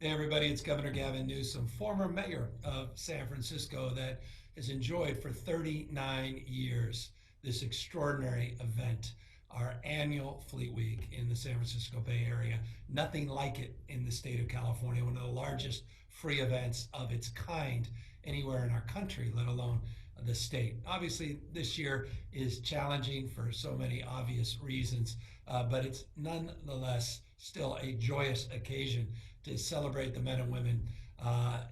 Hey everybody, it's Governor Gavin Newsom, former mayor of San Francisco that has enjoyed for 39 years this extraordinary event, our annual Fleet Week in the San Francisco Bay Area. Nothing like it in the state of California, one of the largest free events of its kind anywhere in our country, let alone the state. Obviously, this year is challenging for so many obvious reasons, but it's nonetheless still a joyous occasion to celebrate the men and women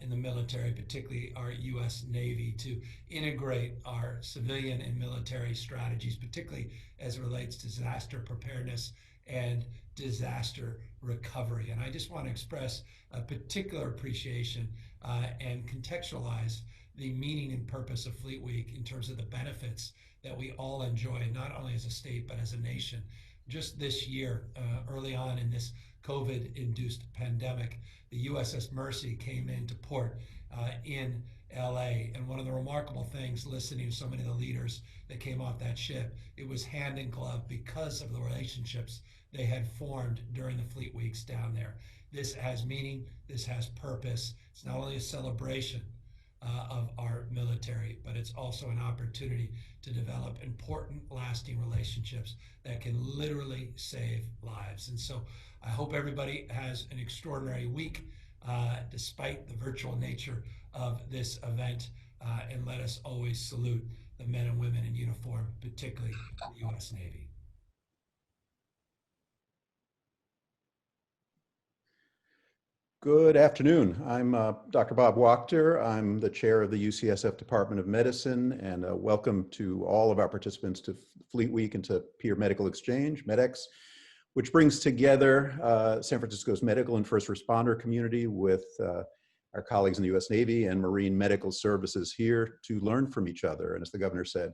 in the military, particularly our U.S. Navy, to integrate our civilian and military strategies, particularly as it relates to disaster preparedness and disaster recovery. And I just want to express a particular appreciation and contextualize the meaning and purpose of Fleet Week in terms of the benefits that we all enjoy, not only as a state, but as a nation. Just this year, early on in this COVID-induced pandemic, the USS Mercy came into port in LA. And one of the remarkable things, listening to so many of the leaders that came off that ship, it was hand in glove because of the relationships they had formed during the Fleet Weeks down there. This has meaning, this has purpose. It's not only a celebration of our military, but it's also an opportunity to develop important, lasting relationships that can literally save lives. And so I hope everybody has an extraordinary week, despite the virtual nature of this event, and let us always salute the men and women in uniform, particularly the U.S. Navy. Good afternoon. I'm Dr. Bob Wachter. I'm the chair of the UCSF Department of Medicine, and welcome to all of our participants to Fleet Week and to Peer Medical Exchange, MEDEX, which brings together San Francisco's medical and first responder community with our colleagues in the U.S. Navy and Marine Medical Services here to learn from each other. And as the governor said,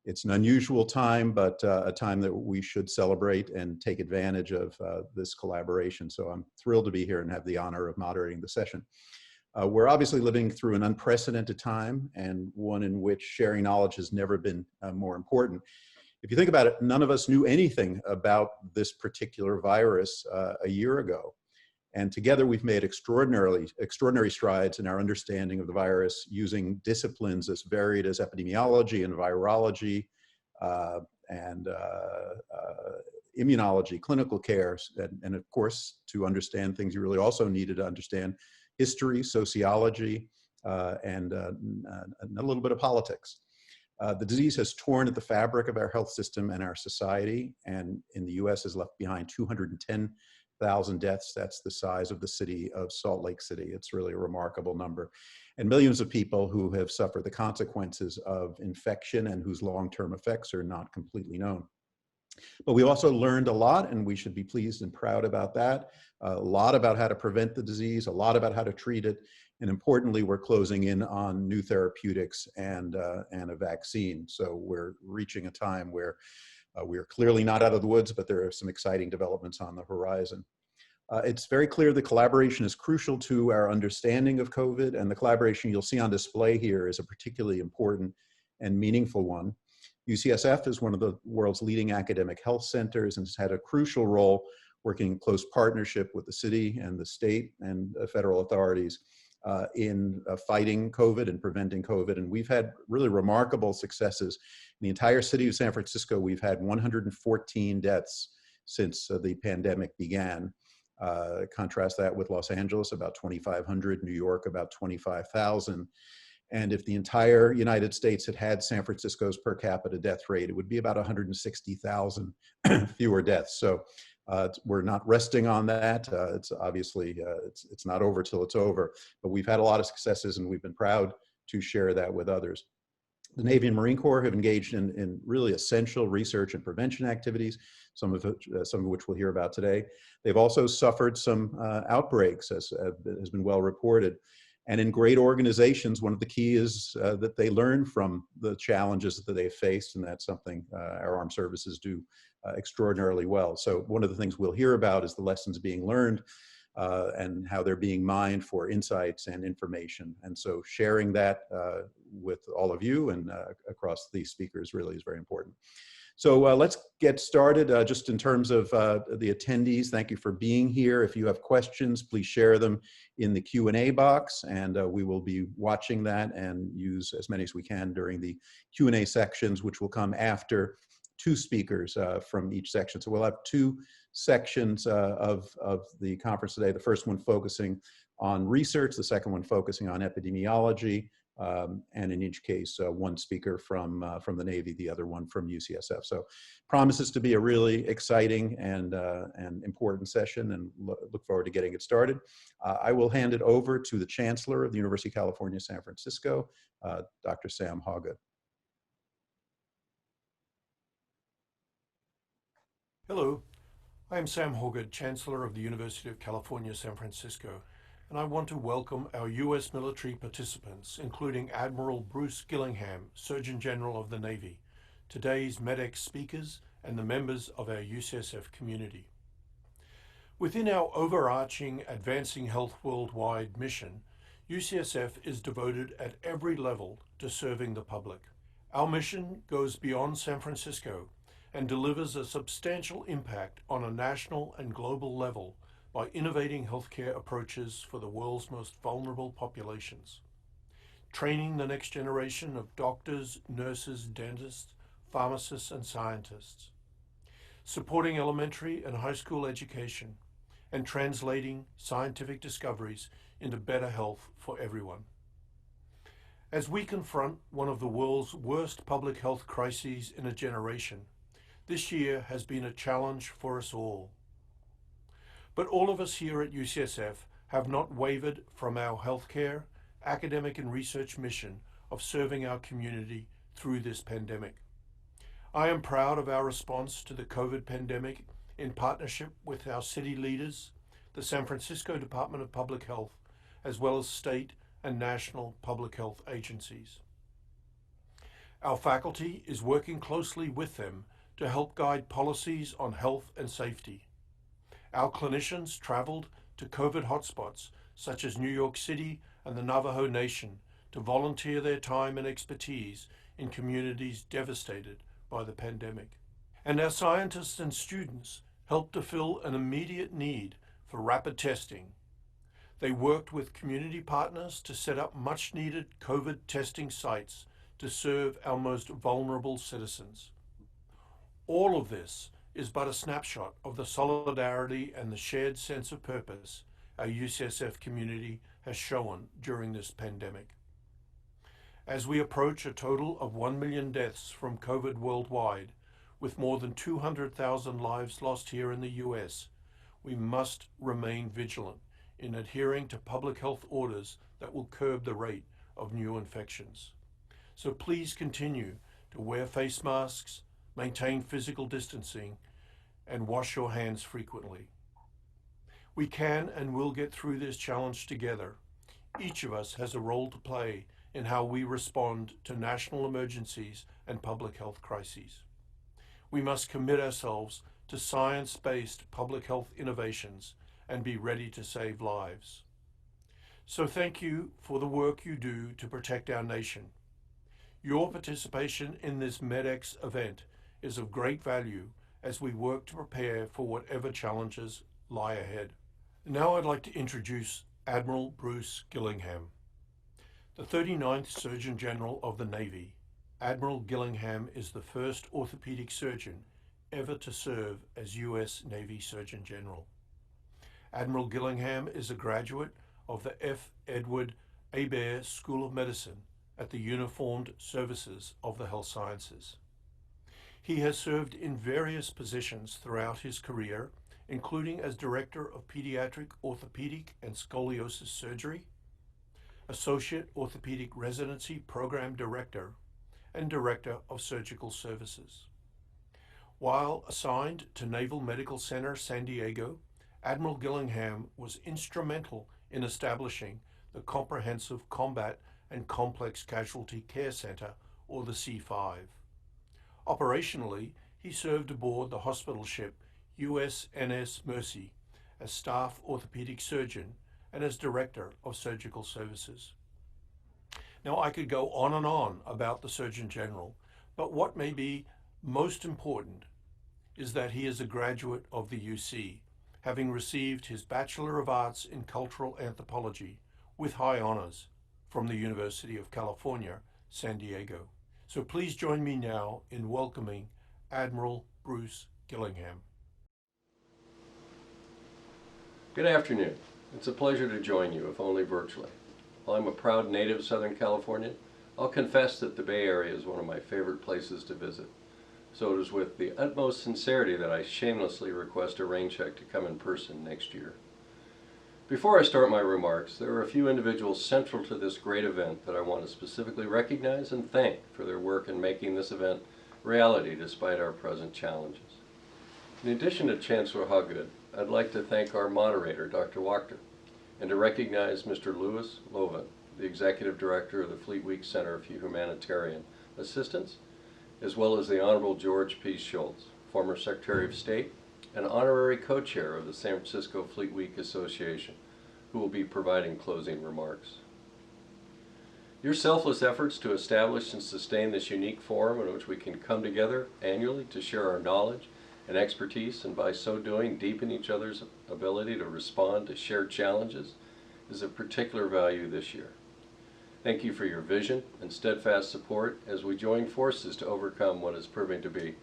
it's an unusual time, but a time that we should celebrate and take advantage of this collaboration. So I'm thrilled to be here and have the honor of moderating the session. We're obviously living through an unprecedented time, and one in which sharing knowledge has never been more important. If you think about it, none of us knew anything about this particular virus a year ago. And together we've made extraordinary strides in our understanding of the virus using disciplines as varied as epidemiology and virology and immunology, clinical care, and of course, to understand things you really also needed to understand: history, sociology, and a little bit of politics. The disease has torn at the fabric of our health system and our society, and in the US has left behind 210,000 deaths. That's the size of the city of Salt Lake City. It's really a remarkable number. And millions of people who have suffered the consequences of infection and whose long-term effects are not completely known. But we also learned a lot, and we should be pleased and proud about that. A lot about how to prevent the disease, a lot about how to treat it, and importantly, we're closing in on new therapeutics and a vaccine. So we're reaching a time where we're clearly not out of the woods, but there are some exciting developments on the horizon. It's very clear that collaboration is crucial to our understanding of COVID, and the collaboration you'll see on display here is a particularly important and meaningful one. UCSF is one of the world's leading academic health centers and has had a crucial role working in close partnership with the city and the state and federal authorities in fighting COVID and preventing COVID. And we've had really remarkable successes. In the entire city of San Francisco, we've had 114 deaths since the pandemic began. Contrast that with Los Angeles, about 2,500, New York, about 25,000. And if the entire United States had had San Francisco's per capita death rate, it would be about 160,000 fewer deaths. So we're not resting on that. It's obviously, it's not over till it's over, but we've had a lot of successes and we've been proud to share that with others. The Navy and Marine Corps have engaged in really essential research and prevention activities, some of which we'll hear about today. They've also suffered some outbreaks, as has been well reported. And in great organizations, one of the key is that they learn from the challenges that they've faced, and that's something our armed services do extraordinarily well. So one of the things we'll hear about is the lessons being learned and how they're being mined for insights and information. And so sharing that with all of you and across the speakers really is very important. So let's get started. Just in terms of the attendees, thank you for being here. If you have questions, please share them in the Q&A box, and we will be watching that and use as many as we can during the Q&A sections, which will come after two speakers from each section. So we'll have two sections of the conference today. The first one focusing on research, the second one focusing on epidemiology. And in each case, one speaker from the Navy, the other one from UCSF. So promises to be a really exciting and important session, and look forward to getting it started. I will hand it over to the Chancellor of the University of California, San Francisco, Dr. Sam Hawgood. Hello, I am Sam Hawgood, Chancellor of the University of California, San Francisco, and I want to welcome our U.S. military participants, including Admiral Bruce Gillingham, Surgeon General of the Navy, today's MEDEX speakers, and the members of our UCSF community. Within our overarching Advancing Health Worldwide mission, UCSF is devoted at every level to serving the public. Our mission goes beyond San Francisco and delivers a substantial impact on a national and global level by innovating healthcare approaches for the world's most vulnerable populations, training the next generation of doctors, nurses, dentists, pharmacists, and scientists, supporting elementary and high school education, and translating scientific discoveries into better health for everyone. As we confront one of the world's worst public health crises in a generation, this year has been a challenge for us all. But all of us here at UCSF have not wavered from our healthcare, academic and research mission of serving our community through this pandemic. I am proud of our response to the COVID pandemic in partnership with our city leaders, the San Francisco Department of Public Health, as well as state and national public health agencies. Our faculty is working closely with them to help guide policies on health and safety. Our clinicians traveled to COVID hotspots such as New York City and the Navajo Nation to volunteer their time and expertise in communities devastated by the pandemic. And our scientists and students helped to fill an immediate need for rapid testing. They worked with community partners to set up much needed COVID testing sites to serve our most vulnerable citizens. All of this is but a snapshot of the solidarity and the shared sense of purpose our UCSF community has shown during this pandemic. As we approach a total of 1 million deaths from COVID worldwide, with more than 200,000 lives lost here in the US, we must remain vigilant in adhering to public health orders that will curb the rate of new infections. So please continue to wear face masks, maintain physical distancing, and wash your hands frequently. We can and will get through this challenge together. Each of us has a role to play in how we respond to national emergencies and public health crises. We must commit ourselves to science-based public health innovations and be ready to save lives. So thank you for the work you do to protect our nation. Your participation in this MEDEX event is of great value as we work to prepare for whatever challenges lie ahead. Now I'd like to introduce Admiral Bruce Gillingham. The 39th Surgeon General of the Navy, Admiral Gillingham is the first orthopedic surgeon ever to serve as U.S. Navy Surgeon General. Admiral Gillingham is a graduate of the F. Edward Hebert School of Medicine at the Uniformed Services of the Health Sciences. He has served in various positions throughout his career, including as Director of Pediatric Orthopedic and Scoliosis Surgery, Associate Orthopedic Residency Program Director, and Director of Surgical Services. While assigned to Naval Medical Center San Diego, Admiral Gillingham was instrumental in establishing the Comprehensive Combat and Complex Casualty Care Center, or the C5. Operationally, he served aboard the hospital ship USNS Mercy as Staff Orthopedic Surgeon and as Director of Surgical Services. Now, I could go on and on about the Surgeon General, but what may be Most important is that he is a graduate of the UC, having received his Bachelor of Arts in Cultural Anthropology with high honors from the University of California, San Diego. So please join me now in welcoming Admiral Bruce Gillingham. Good afternoon. It's a pleasure to join you, if only virtually. While I'm a proud native of Southern California, I'll confess that the Bay Area is one of my favorite places to visit. So it is with the utmost sincerity that I shamelessly request a rain check to come in person next year. Before I start my remarks, there are a few individuals central to this great event that I want to specifically recognize and thank for their work in making this event reality despite our present challenges. In addition to Chancellor Hoggood, I'd like to thank our moderator, Dr. Wachter, and to recognize Mr. Louis Lovan, the Executive Director of the Fleet Week Center for Humanitarian Assistance, as well as the Honorable George P. Shultz, former Secretary of State and honorary co-chair of the San Francisco Fleet Week Association, who will be providing closing remarks. Your selfless efforts to establish and sustain this unique forum in which we can come together annually to share our knowledge and expertise, and by so doing deepen each other's ability to respond to shared challenges, is of particular value this year. Thank you for your vision and steadfast support as we join forces to overcome what is proving to be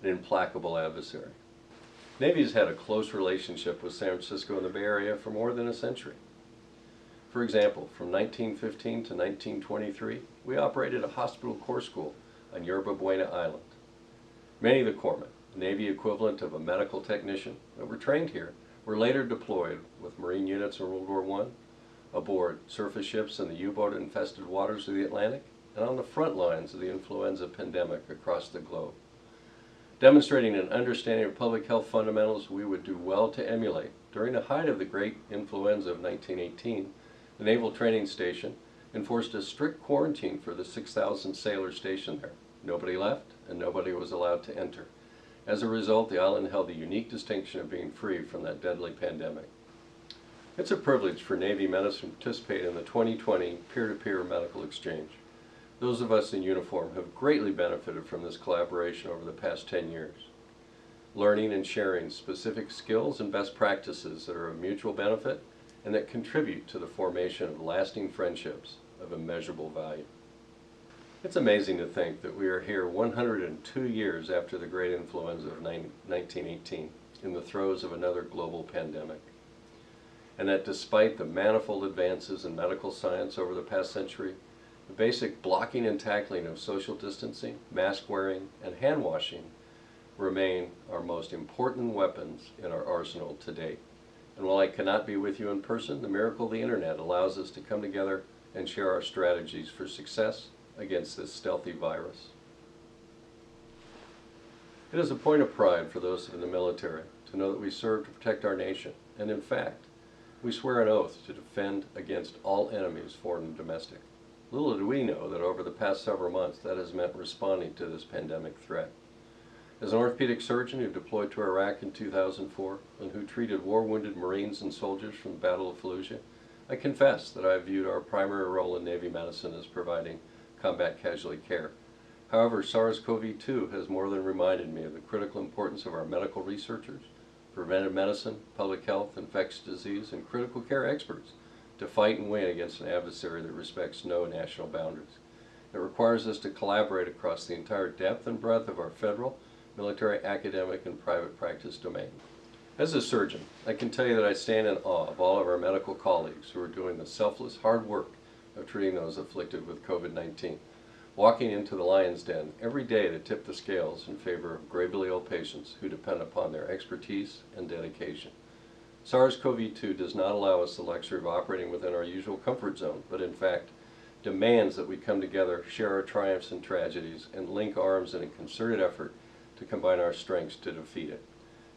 an implacable adversary. Navy has had a close relationship with San Francisco and the Bay Area for more than a century. For example, from 1915 to 1923, we operated a hospital corps school on Yerba Buena Island. Many of the corpsmen, Navy equivalent of a medical technician, that were trained here were later deployed with Marine units in World War I, aboard surface ships in the U-boat infested waters of the Atlantic, and on the front lines of the influenza pandemic across the globe. Demonstrating an understanding of public health fundamentals we would do well to emulate, during the height of the great influenza of 1918, the Naval Training Station enforced a strict quarantine for the 6,000 sailors stationed there. Nobody left, and nobody was allowed to enter. As a result, the island held the unique distinction of being free from that deadly pandemic. It's a privilege for Navy medicine to participate in the 2020 peer-to-peer medical exchange. Those of us in uniform have greatly benefited from this collaboration over the past 10 years, learning and sharing specific skills and best practices that are of mutual benefit and that contribute to the formation of lasting friendships of immeasurable value. It's amazing to think that we are here 102 years after the great influenza of 1918, in the throes of another global pandemic. And that despite the manifold advances in medical science over the past century, the basic blocking and tackling of social distancing, mask wearing, and hand washing remain our most important weapons in our arsenal to date. And while I cannot be with you in person, the miracle of the internet allows us to come together and share our strategies for success against this stealthy virus. It is a point of pride for those in the military to know that we serve to protect our nation, and in fact, we swear an oath to defend against all enemies, foreign and domestic. Little do we know that over the past several months that has meant responding to this pandemic threat. As an orthopedic surgeon who deployed to Iraq in 2004 and who treated war-wounded Marines and soldiers from the Battle of Fallujah, I confess that I have viewed our primary role in Navy medicine as providing combat casualty care. However, SARS-CoV-2 has more than reminded me of the critical importance of our medical researchers, preventive medicine, public health, infectious disease, and critical care experts to fight and win against an adversary that respects no national boundaries. It requires us to collaborate across the entire depth and breadth of our federal, military, academic, and private practice domain. As a surgeon, I can tell you that I stand in awe of all of our medical colleagues who are doing the selfless, hard work of treating those afflicted with COVID-19, walking into the lion's den every day to tip the scales in favor of gravely ill patients who depend upon their expertise and dedication. SARS-CoV-2 does not allow us the luxury of operating within our usual comfort zone, but in fact demands that we come together, share our triumphs and tragedies, and link arms in a concerted effort to combine our strengths to defeat it.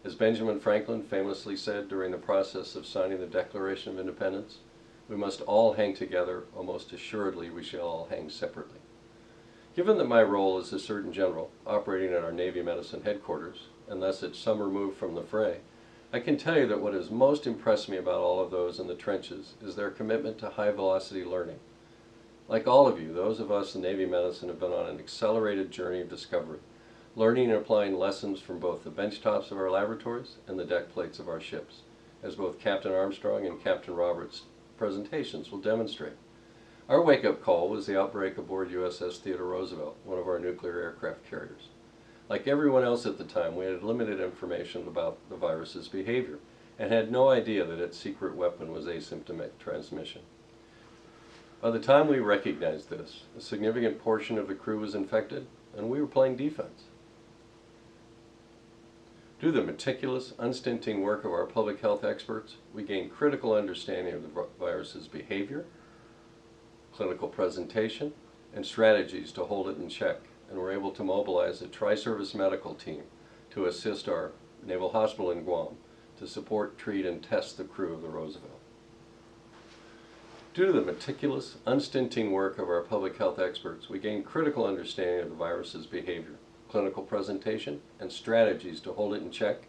As Benjamin Franklin famously said during the process of signing the Declaration of Independence, we must all hang together, or most assuredly we shall all hang separately. Given that my role as a Surgeon General, operating at our Navy Medicine headquarters, and thus at some remove from the fray, I can tell you that what has most impressed me about all of those in the trenches is their commitment to high-velocity learning. Like all of you, those of us in Navy Medicine have been on an accelerated journey of discovery, learning and applying lessons from both the benchtops of our laboratories and the deck plates of our ships, as both Captain Armstrong and Captain Roberts' presentations will demonstrate. Our wake-up call was the outbreak aboard USS Theodore Roosevelt, one of our nuclear aircraft carriers. Like everyone else at the time, we had limited information about the virus's behavior and had no idea that its secret weapon was asymptomatic transmission. By the time we recognized this, a significant portion of the crew was infected, and we were playing defense. Due to the meticulous, unstinting work of our public health experts, we gained critical understanding of the virus's behavior, clinical presentation, and strategies to hold it in check, and were able to mobilize a tri-service medical team to assist our Naval Hospital in Guam to support, treat, and test the crew of the Roosevelt. Due to the meticulous, unstinting work of our public health experts, we gained critical understanding of the virus's behavior, clinical presentation, and strategies to hold it in check,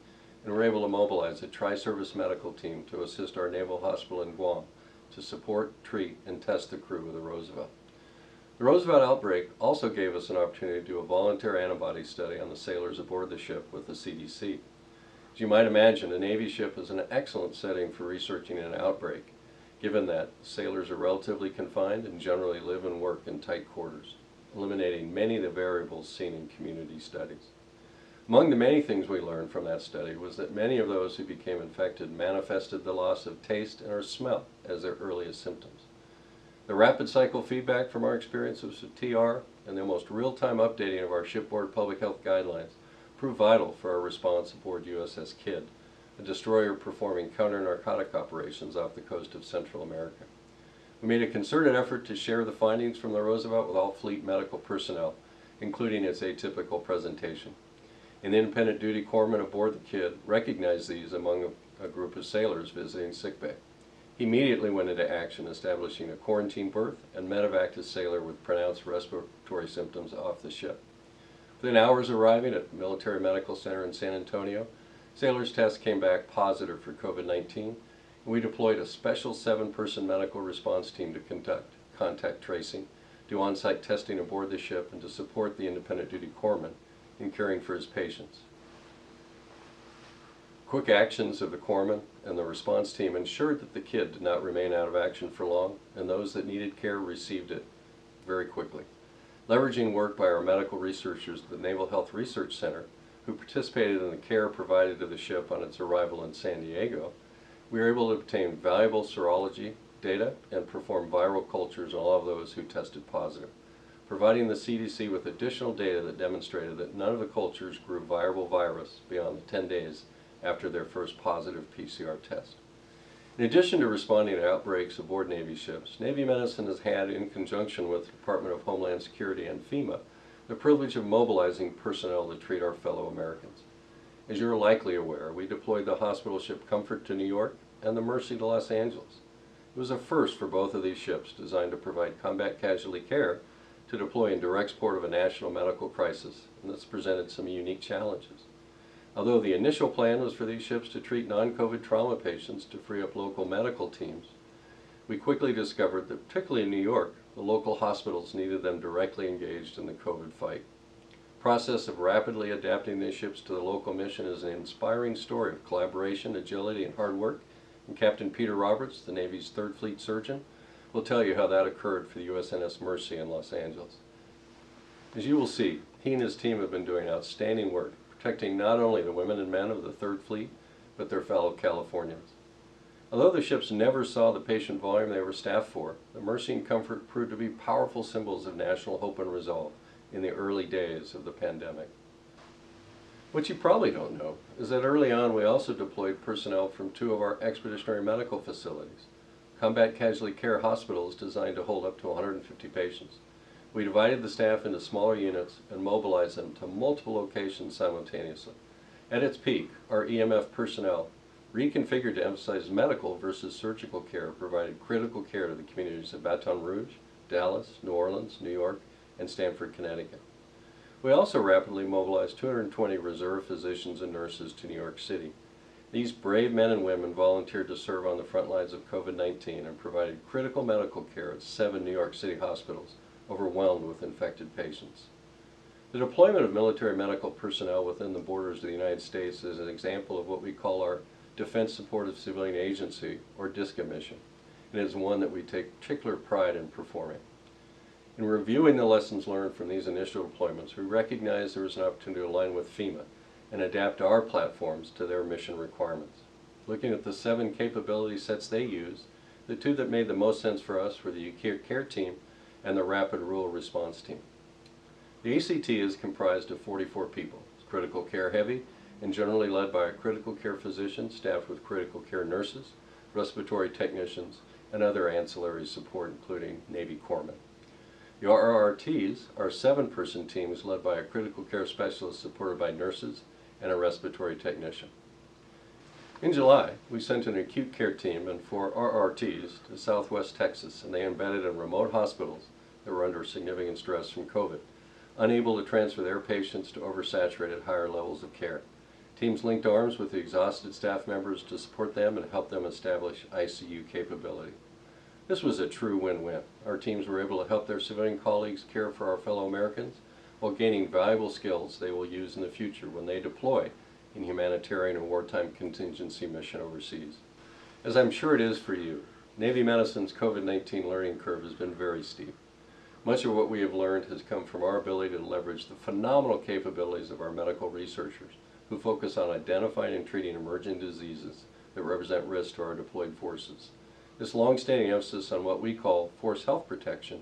and were able to mobilize a tri-service medical team to assist our Naval Hospital in Guam to support, treat, and test the crew of the Roosevelt. The Roosevelt outbreak also gave us an opportunity to do a voluntary antibody study on the sailors aboard the ship with the CDC. As you might imagine, a Navy ship is an excellent setting for researching an outbreak, given that sailors are relatively confined and generally live and work in tight quarters, eliminating many of the variables seen in community studies. Among the many things we learned from that study was that many of those who became infected manifested the loss of taste and or smell as their earliest symptoms. The rapid cycle feedback from our experiences with TR and the almost real-time updating of our shipboard public health guidelines proved vital for our response aboard USS Kidd, a destroyer performing counter-narcotic operations off the coast of Central America. We made a concerted effort to share the findings from the Roosevelt with all fleet medical personnel, including its atypical presentation. An independent duty corpsman aboard the Kidd recognized these among a group of sailors visiting sickbay. He immediately went into action, establishing a quarantine berth and medevaced a sailor with pronounced respiratory symptoms off the ship. Within hours of arriving at the Military Medical Center in San Antonio, sailors' tests came back positive for COVID-19, and we deployed a special 7-person medical response team to conduct contact tracing, do on-site testing aboard the ship, and to support the independent duty corpsman in caring for his patients. Quick actions of the corpsman and the response team ensured that the Kidd did not remain out of action for long, and those that needed care received it very quickly. Leveraging work by our medical researchers at the Naval Health Research Center, who participated in the care provided to the ship on its arrival in San Diego, we were able to obtain valuable serology data and perform viral cultures on all of those who tested positive, providing the CDC with additional data that demonstrated that none of the cultures grew viable virus beyond the 10 days after their first positive PCR test. In addition to responding to outbreaks aboard Navy ships, Navy medicine has had, in conjunction with the Department of Homeland Security and FEMA, the privilege of mobilizing personnel to treat our fellow Americans. As you're likely aware, we deployed the hospital ship Comfort to New York and the Mercy to Los Angeles. It was a first for both of these ships, designed to provide combat casualty care to deploy in direct support of a national medical crisis, and this presented some unique challenges. Although the initial plan was for these ships to treat non-COVID trauma patients to free up local medical teams, we quickly discovered that, particularly in New York, the local hospitals needed them directly engaged in the COVID fight. The process of rapidly adapting these ships to the local mission is an inspiring story of collaboration, agility, and hard work, and Captain Peter Roberts, the Navy's 3rd Fleet surgeon, will tell you how that occurred for the USNS Mercy in Los Angeles. As you will see, he and his team have been doing outstanding work, protecting not only the women and men of the 3rd Fleet, but their fellow Californians. Although the ships never saw the patient volume they were staffed for, the Mercy and Comfort proved to be powerful symbols of national hope and resolve in the early days of the pandemic. What you probably don't know is that early on we also deployed personnel from 2 of our expeditionary medical facilities, combat casualty care hospitals designed to hold up to 150 patients. We divided the staff into smaller units and mobilized them to multiple locations simultaneously. At its peak, our EMF personnel, reconfigured to emphasize medical versus surgical care, provided critical care to the communities of Baton Rouge, Dallas, New Orleans, New York, and Stamford, Connecticut. We also rapidly mobilized 220 reserve physicians and nurses to New York City. These brave men and women volunteered to serve on the front lines of COVID-19 and provided critical medical care at 7 New York City hospitals, overwhelmed with infected patients. The deployment of military medical personnel within the borders of the United States is an example of what we call our Defense Supportive Civilian Agency, or DSCA mission, and is one that we take particular pride in performing. In reviewing the lessons learned from these initial deployments, we recognize there was an opportunity to align with FEMA and adapt our platforms to their mission requirements. Looking at the 7 capability sets they used, the 2 that made the most sense for us were the acute care team and the rapid rural response team. The ACT is comprised of 44 people. It's critical care heavy and generally led by a critical care physician staffed with critical care nurses, respiratory technicians, and other ancillary support, including Navy corpsmen. The RRTs are 7-person teams led by a critical care specialist supported by nurses and a respiratory technician. In July, we sent an acute care team and 4 RRTs to Southwest Texas, and they embedded in remote hospitals that were under significant stress from COVID, unable to transfer their patients to oversaturated higher levels of care. Teams linked arms with the exhausted staff members to support them and help them establish ICU capability. This was a true win-win. Our teams were able to help their civilian colleagues care for our fellow Americans while gaining valuable skills they will use in the future when they deploy in humanitarian and wartime contingency mission overseas. As I'm sure it is for you, Navy medicine's COVID-19 learning curve has been very steep. Much of what we have learned has come from our ability to leverage the phenomenal capabilities of our medical researchers who focus on identifying and treating emerging diseases that represent risk to our deployed forces. This long-standing emphasis on what we call force health protection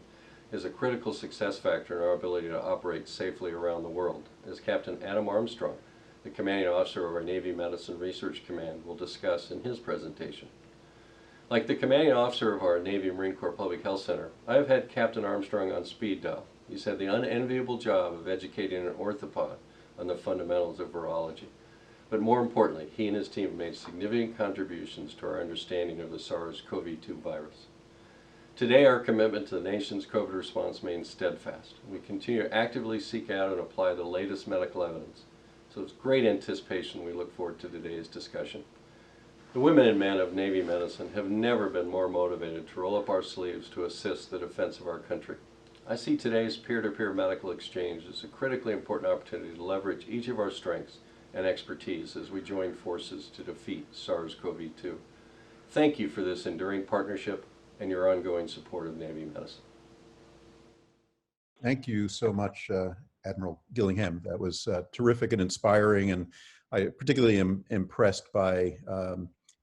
is a critical success factor in our ability to operate safely around the world, as Captain Adam Armstrong, the commanding officer of our Navy Medicine Research Command, will discuss in his presentation. Like the commanding officer of our Navy Marine Corps Public Health Center, I have had Captain Armstrong on speed dial. He's had the unenviable job of educating an orthopod on the fundamentals of virology. But more importantly, he and his team have made significant contributions to our understanding of the SARS-CoV-2 virus. Today, our commitment to the nation's COVID response remains steadfast. We continue to actively seek out and apply the latest medical evidence. So it's great anticipation we look forward to today's discussion. The women and men of Navy medicine have never been more motivated to roll up our sleeves to assist the defense of our country. I see today's peer-to-peer medical exchange as a critically important opportunity to leverage each of our strengths and expertise as we join forces to defeat SARS-CoV-2. Thank you for this enduring partnership and your ongoing support of Navy medicine. Thank you so much, Admiral Gillingham. That was terrific and inspiring, and I particularly am impressed by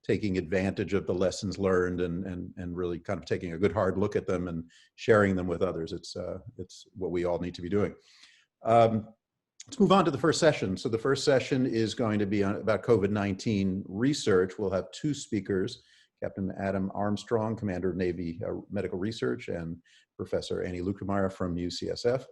taking advantage of the lessons learned and really kind of taking a good hard look at them and sharing them with others. It's what we all need to be doing. Let's move on to the first session. So the first session is going to be about COVID-19 research. We'll have 2 speakers, Captain Adam Armstrong, Commander of Navy Medical Research, and Professor Annie Lukemeyer from UCSF.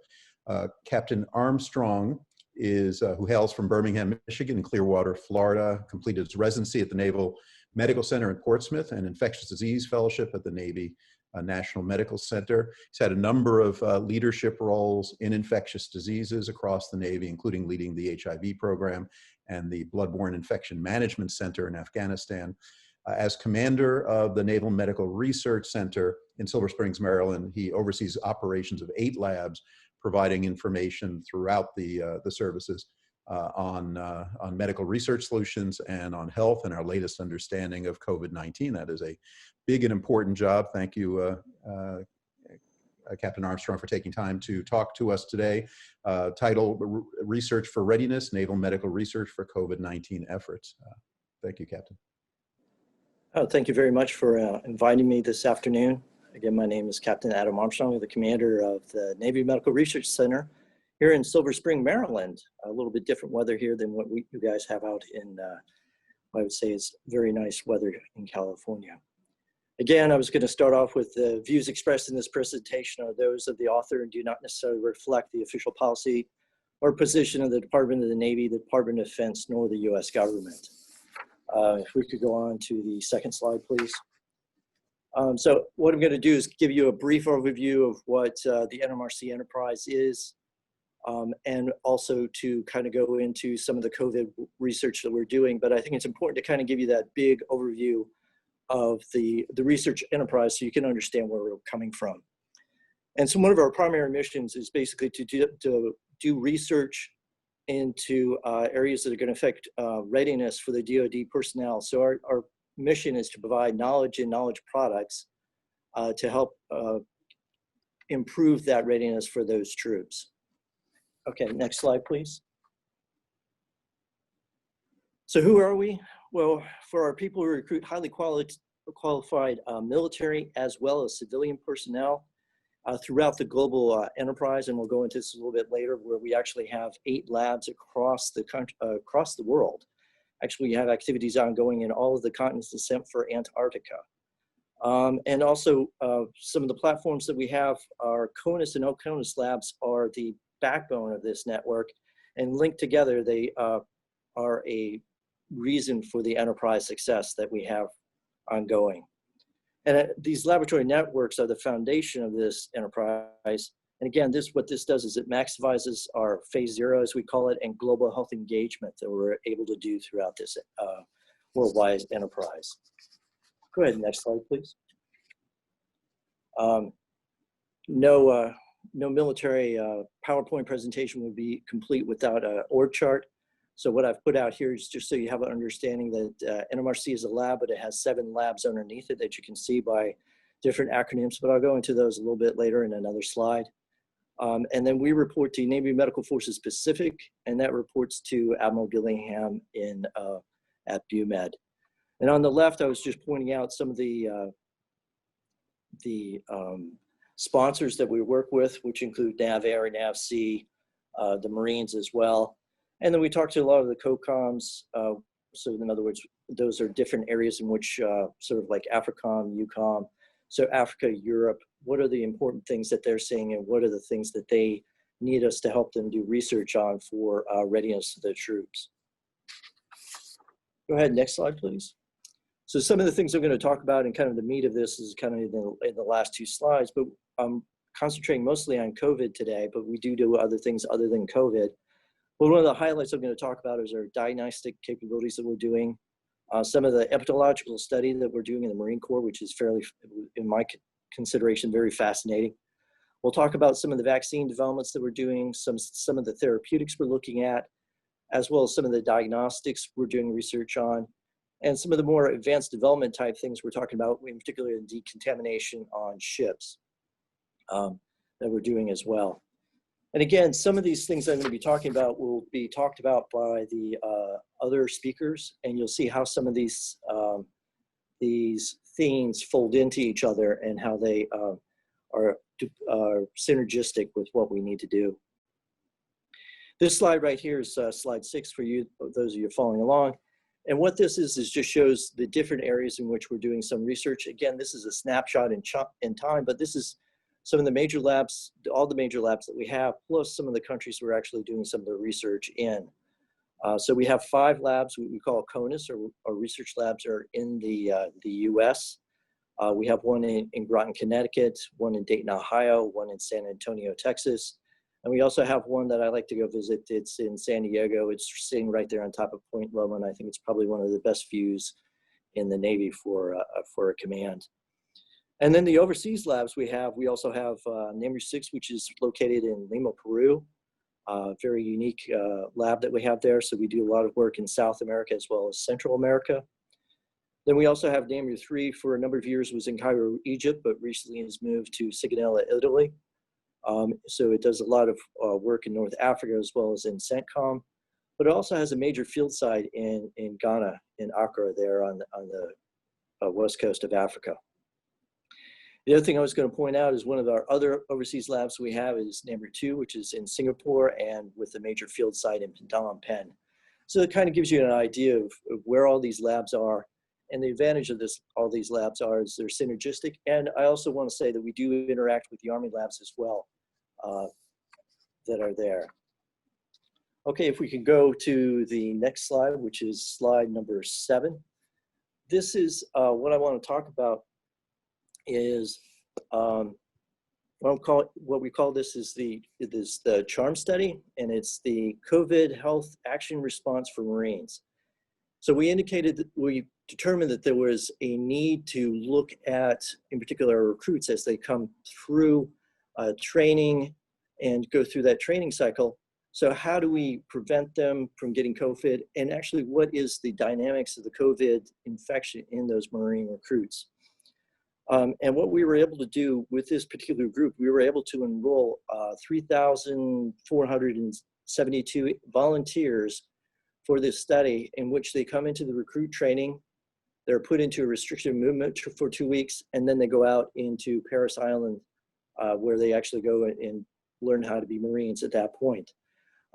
Captain Armstrong is who hails from Birmingham, Michigan, and Clearwater, Florida, completed his residency at the Naval Medical Center in Portsmouth and infectious disease fellowship at the Navy National Medical Center. He's had a number of leadership roles in infectious diseases across the Navy, including leading the HIV program and the Bloodborne Infection Management Center in Afghanistan. As commander of the Naval Medical Research Center in Silver Springs, Maryland, he oversees operations of 8 labs, providing information throughout the services on medical research solutions and on health and our latest understanding of COVID-19. That is a big and important job. Thank you, Captain Armstrong, for taking time to talk to us today. Title, Research for Readiness, Naval Medical Research for COVID-19 Efforts. Thank you, Captain. Oh, thank you very much for inviting me this afternoon. Again, my name is Captain Adam Armstrong. I'm the commander of the Navy Medical Research Center here in Silver Spring, Maryland. A little bit different weather here than what you guys have out in, I would say is very nice weather in California. Again, I was going to start off with the views expressed in this presentation are those of the author and do not necessarily reflect the official policy or position of the Department of the Navy, the Department of Defense, nor the U.S. government. If we could go on to the second slide, please. So what I'm going to do is give you a brief overview of what the NMRC Enterprise is, and also to kind of go into some of the COVID research that we're doing. But I think it's important to kind of give you that big overview of the research enterprise so you can understand where we're coming from. And so one of our primary missions is basically to do research into areas that are going to affect readiness for the DoD personnel. So our mission is to provide knowledge and knowledge products to help improve that readiness for those troops. Okay, next slide, please. So who are we? Well, for our people who recruit highly qualified military as well as civilian personnel throughout the global enterprise, and we'll go into this a little bit later, where we actually have 8 labs across the country, across the world. Actually, we have activities ongoing in all of the continents except for Antarctica. And also some of the platforms that we have, our CONUS and OCONUS labs are the backbone of this network, and linked together, they are a reason for the enterprise success that we have ongoing. And these laboratory networks are the foundation of this enterprise. And again, what this does is it maximizes our phase 0, as we call it, and global health engagement that we're able to do throughout this worldwide enterprise. Go ahead, next slide, please. No military PowerPoint presentation would be complete without an org chart. So what I've put out here is just so you have an understanding that NMRC is a lab, but it has 7 labs underneath it that you can see by different acronyms, but I'll go into those a little bit later in another slide. And then we report to Navy Medical Forces Pacific, and that reports to Admiral Gillingham at BUMED. And on the left, I was just pointing out some of the sponsors that we work with, which include NAVAIR, NAVC, the Marines as well. And then we talked to a lot of the COCOMs. So in other words, those are different areas in which sort of like AFRICOM, EUCOM. So Africa, Europe, what are the important things that they're seeing, and what are the things that they need us to help them do research on for readiness of the troops? Go ahead, next slide, please. So some of the things I'm going to talk about, and kind of the meat of this is kind of in the last 2 slides, but I'm concentrating mostly on COVID today, but we do other things other than COVID. But one of the highlights I'm going to talk about is our diagnostic capabilities that we're doing. Some of the epidemiological study that we're doing in the Marine Corps, which is fairly, in my consideration, very fascinating. We'll talk about some of the vaccine developments that we're doing, some of the therapeutics we're looking at, as well as some of the diagnostics we're doing research on, and some of the more advanced development type things we're talking about, in particular in decontamination on ships that we're doing as well. And again, some of these things I'm going to be talking about will be talked about by the other speakers, and you'll see how some of these themes fold into each other and how they are synergistic with what we need to do. This slide right here is slide 6 for you, those of you following along. And what this is just shows the different areas in which we're doing some research. Again, this is a snapshot in time, but this is some of the major labs, all the major labs that we have, plus some of the countries we're actually doing some of the research in. So we have 5 labs we call CONUS, or research labs, are in the US. We have one in Groton, Connecticut, one in Dayton, Ohio, one in San Antonio, Texas. And we also have one that I like to go visit. It's in San Diego. It's sitting right there on top of Point Loma, and I think it's probably one of the best views in the Navy for a command. And then the overseas labs we also have NAMRI 6, which is located in Lima, Peru. Very unique lab that we have there. So we do a lot of work in South America as well as Central America. Then we also have NAMRI 3, for a number of years was in Cairo, Egypt, but recently has moved to Sigonella, Italy. So it does a lot of work in North Africa as well as in CENTCOM, but it also has a major field site in Ghana, in Accra, there on the west coast of Africa. The other thing I was going to point out is one of our other overseas labs we have is NAMRI 2, which is in Singapore and with a major field site in Phnom Penh. So it kind of gives you an idea of where all these labs are. And the advantage of all these labs is they're synergistic. And I also want to say that we do interact with the Army labs as well that are there. Okay, if we can go to the next slide, which is slide number 7. This is what I want to talk about is what we call this is the CHARM study, and it's the COVID Health Action Response for Marines. So we determined that there was a need to look at, in particular, recruits as they come through training and go through that training cycle, So how do we prevent them from getting COVID? And actually, what is the dynamics of the COVID infection in those Marine recruits? And what we were able to do with this particular group, we were able to enroll 3,472 volunteers for this study, in which they come into the recruit training. They're put into a restricted movement for 2 weeks, and then they go out into Parris Island, where they actually go and learn how to be Marines at that point.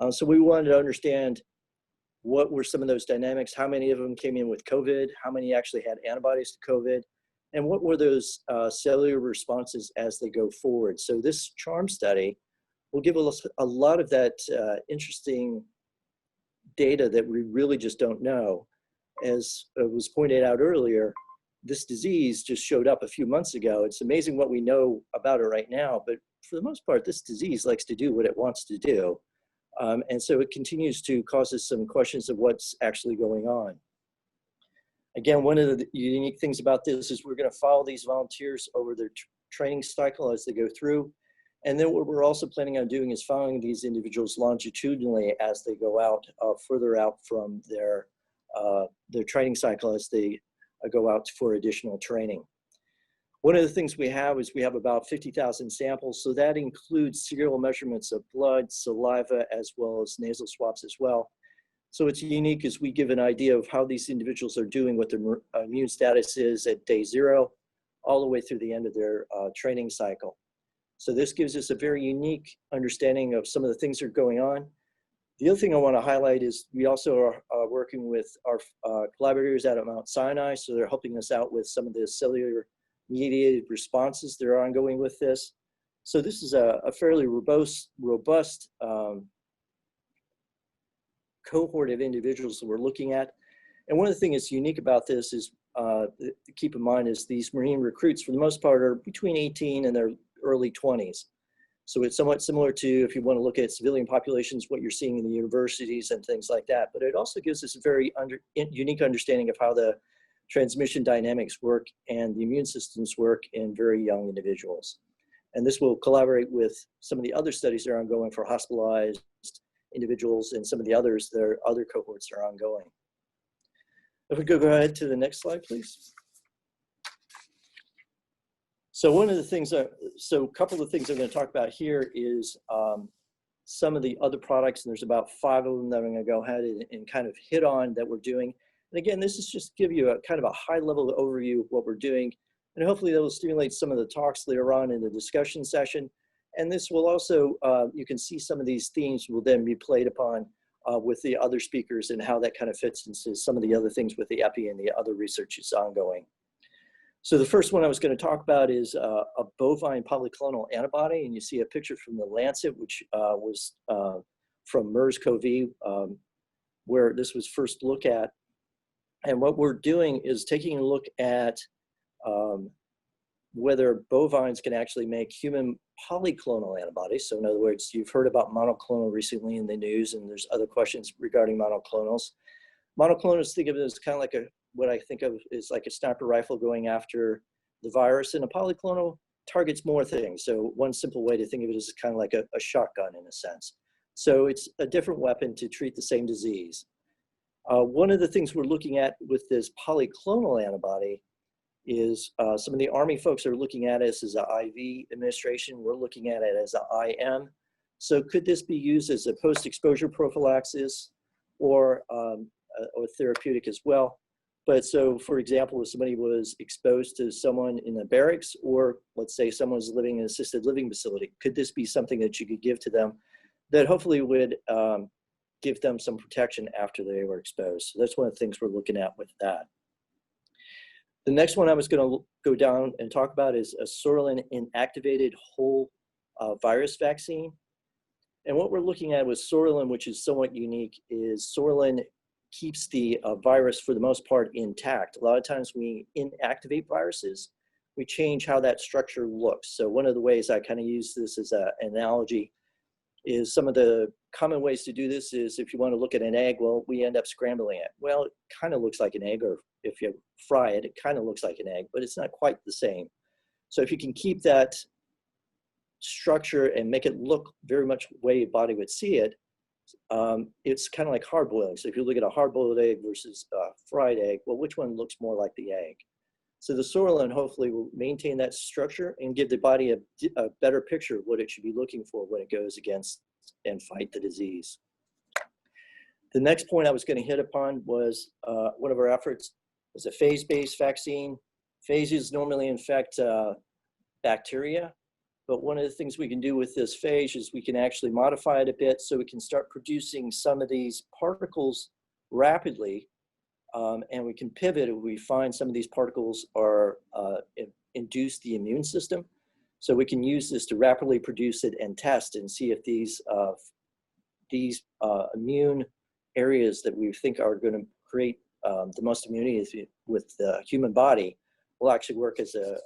So we wanted to understand what were some of those dynamics, how many of them came in with COVID, how many actually had antibodies to COVID, and what were those cellular responses as they go forward. So this CHARM study will give us a lot of that interesting data that we really just don't know. As was pointed out earlier, this disease just showed up a few months ago. It's amazing what we know about it right now, but for the most part, this disease likes to do what it wants to do. And so it continues to cause us some questions of what's actually going on. Again, one of the unique things about this is we're going to follow these volunteers over their training cycle as they go through. And then what we're also planning on doing is following these individuals longitudinally as they go out, further out from their training cycle as they go out for additional training. One of the things we have is we have about 50,000 samples. So that includes serial measurements of blood, saliva, as well as nasal swabs as well. So it's unique as we give an idea of how these individuals are doing, what their immune status is at day 0, all the way through the end of their training cycle. So this gives us a very unique understanding of some of the things that are going on. The other thing I want to highlight is we also are working with our collaborators out at Mount Sinai. So they're helping us out with some of the cellular mediated responses that are ongoing with this. So this is a fairly robust cohort of individuals that we're looking at. And one of the things that's unique about this is, to keep in mind, is these Marine recruits, for the most part, are between 18 and their early 20s. So it's somewhat similar to, if you want to look at civilian populations, what you're seeing in the universities and things like that. But it also gives us a very unique understanding of how the transmission dynamics work and the immune systems work in very young individuals. And this will collaborate with some of the other studies that are ongoing for hospitalized individuals and some of the others, their other cohorts are ongoing. If we could go ahead to the next slide, please. So one of the things, so a couple of things I'm going to talk about here is some of the other products, and there's about 5 of them that I'm going to go ahead and kind of hit on that we're doing. And again, this is just to give you a kind of a high level overview of what we're doing, and hopefully that will stimulate some of the talks later on in the discussion session. And this will also, you can see some of these themes will then be played upon with the other speakers and how that kind of fits into some of the other things with the epi and the other research is ongoing. So the first one I was going to talk about is a bovine polyclonal antibody, and you see a picture from the Lancet, which was from MERS-CoV, where this was first looked at. And what we're doing is taking a look at whether bovines can actually make human polyclonal antibodies. So in other words, you've heard about monoclonal recently in the news, and there's other questions regarding monoclonals. Monoclonals, think of it as kind of like what I think of is like a sniper rifle going after the virus, and a polyclonal targets more things. So one simple way to think of it is kind of like a shotgun in a sense. So it's a different weapon to treat the same disease. One of the things we're looking at with this polyclonal antibody is some of the Army folks are looking at this as an IV administration. We're looking at it as an IM. So could this be used as a post-exposure prophylaxis or therapeutic as well? But so, for example, if somebody was exposed to someone in the barracks, or let's say someone was living in an assisted living facility, could this be something that you could give to them that hopefully would give them some protection after they were exposed? So that's one of the things we're looking at with that. The next one I was going to go down and talk about is a psoralen inactivated whole virus vaccine. And what we're looking at with psoralen, which is somewhat unique, is psoralen keeps the virus for the most part intact. A lot of times we inactivate viruses, we change how that structure looks. So one of the ways I kind of use this as an analogy is some of the common ways to do this is if you want to look at an egg, well, we end up scrambling it. Well, it kind of looks like an egg, or if you fry it, it kind of looks like an egg, but it's not quite the same. So if you can keep that structure and make it look very much the way your body would see it, It's kind of like hard boiling. So if you look at a hard boiled egg versus a fried egg, well, which one looks more like the egg? So the Sorolin hopefully will maintain that structure and give the body a better picture of what it should be looking for when it goes against and fight the disease. The next point I was going to hit upon was one of our efforts is a phage-based vaccine. Phages normally infect bacteria, but one of the things we can do with this phage is we can actually modify it a bit so we can start producing some of these particles rapidly, and we can pivot if we find some of these particles are induce the immune system. So we can use this to rapidly produce it and test and see if these immune areas that we think are going to create the most immunity with the human body will actually work as a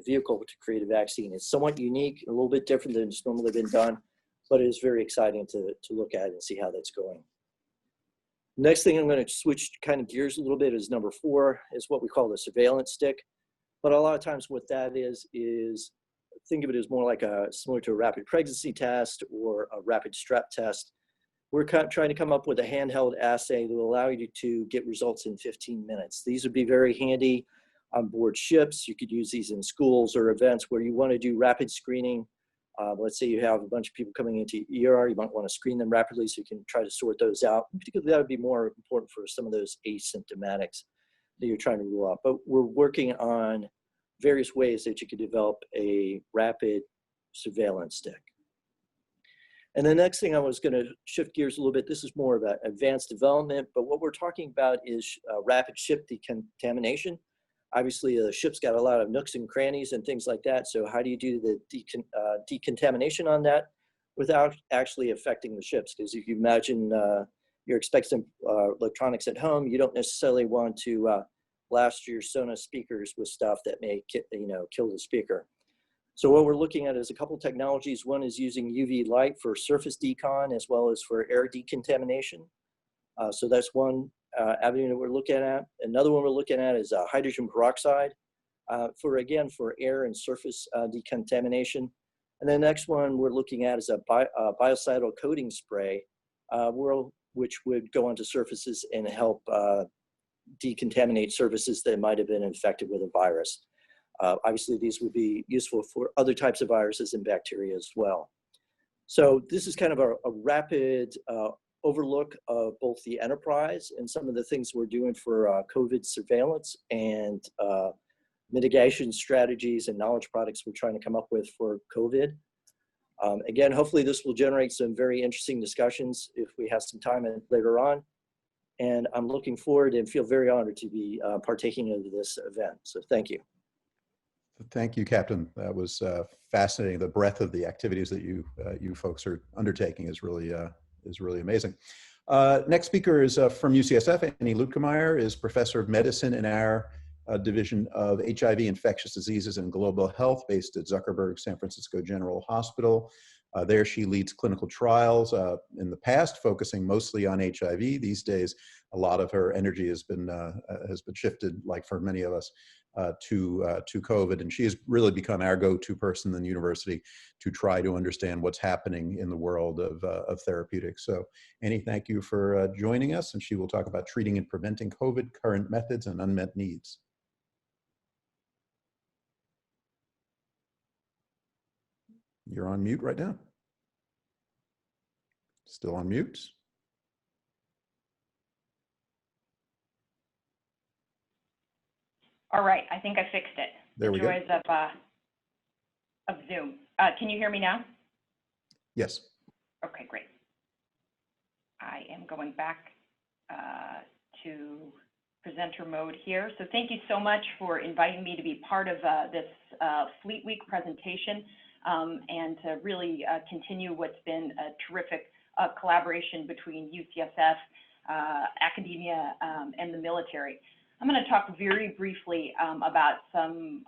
vehicle to create a vaccine. It's somewhat unique, a little bit different than it's normally been done, but it is very exciting to look at and see how that's going. Next thing I'm going to switch kind of gears a little bit is number 4, is what we call the surveillance stick. But a lot of times what that is think of it as more like similar to a rapid pregnancy test or a rapid strep test. We're trying to come up with a handheld assay that will allow you to get results in 15 minutes. These would be very handy on board ships. You could use these in schools or events where you want to do rapid screening. Let's say you have a bunch of people coming into ER, you might want to screen them rapidly so you can try to sort those out. Particularly, that would be more important for some of those asymptomatics that you're trying to rule out. But we're working on various ways that you could develop a rapid surveillance stick. And the next thing I was going to shift gears a little bit, this is more about advanced development, but what we're talking about is rapid ship decontamination. Obviously, the ship's got a lot of nooks and crannies and things like that. So how do you do the decontamination on that without actually affecting the ships? Because if you imagine you're expecting electronics at home, you don't necessarily want to blast your Sonos speakers with stuff that may kill the speaker. So what we're looking at is a couple technologies. One is using UV light for surface decon as well as for air decontamination. So that's one avenue that we're looking at. Another one we're looking at is hydrogen peroxide for air and surface decontamination. And the next one we're looking at is a biocidal coating spray, which would go onto surfaces and help decontaminate surfaces that might have been infected with a virus. Obviously, these would be useful for other types of viruses and bacteria as well. So this is kind of a rapid overlook of both the enterprise and some of the things we're doing for COVID surveillance and mitigation strategies and knowledge products we're trying to come up with for COVID. Again, hopefully this will generate some very interesting discussions if we have some time later on. And I'm looking forward and feel very honored to be partaking of this event. So thank you. Thank you, Captain. That was fascinating. The breadth of the activities that you folks are undertaking is really amazing. Next speaker is from UCSF. Annie Lutkemeyer is professor of medicine in our division of HIV, infectious diseases, and global health, based at Zuckerberg San Francisco General Hospital. There she leads clinical trials in the past, focusing mostly on HIV. These days, a lot of her energy has been shifted, like for many of us, to COVID, and she has really become our go-to person in the university to try to understand what's happening in the world of therapeutics. So, Annie, thank you for joining us, and she will talk about treating and preventing COVID, current methods, and unmet needs. You're on mute right now. Still on mute. All right, I think I fixed it. There we go. Joys of Zoom. Can you hear me now? Yes. Okay, great. I am going back to presenter mode here. So thank you so much for inviting me to be part of this Fleet Week presentation and to really continue what's been a terrific collaboration between UCSF, academia, and the military. I'm going to talk very briefly about some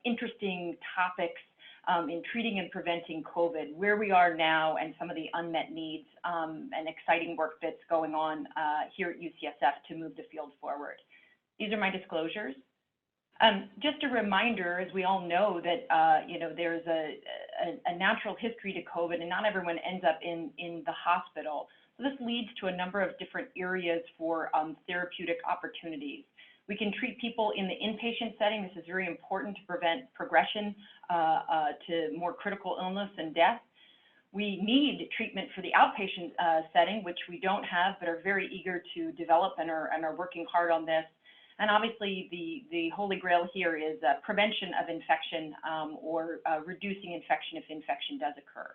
interesting topics in treating and preventing COVID, where we are now, and some of the unmet needs and exciting work that's going on here at UCSF to move the field forward. These are my disclosures. Just a reminder, as we all know, that there's a a natural history to COVID, and not everyone ends up in the hospital. So this leads to a number of different areas for therapeutic opportunities. We can treat people in the inpatient setting. This is very important to prevent progression to more critical illness and death. We need treatment for the outpatient setting, which we don't have, but are very eager to develop and are working hard on this. And obviously, the holy grail here is prevention of infection or reducing infection if infection does occur.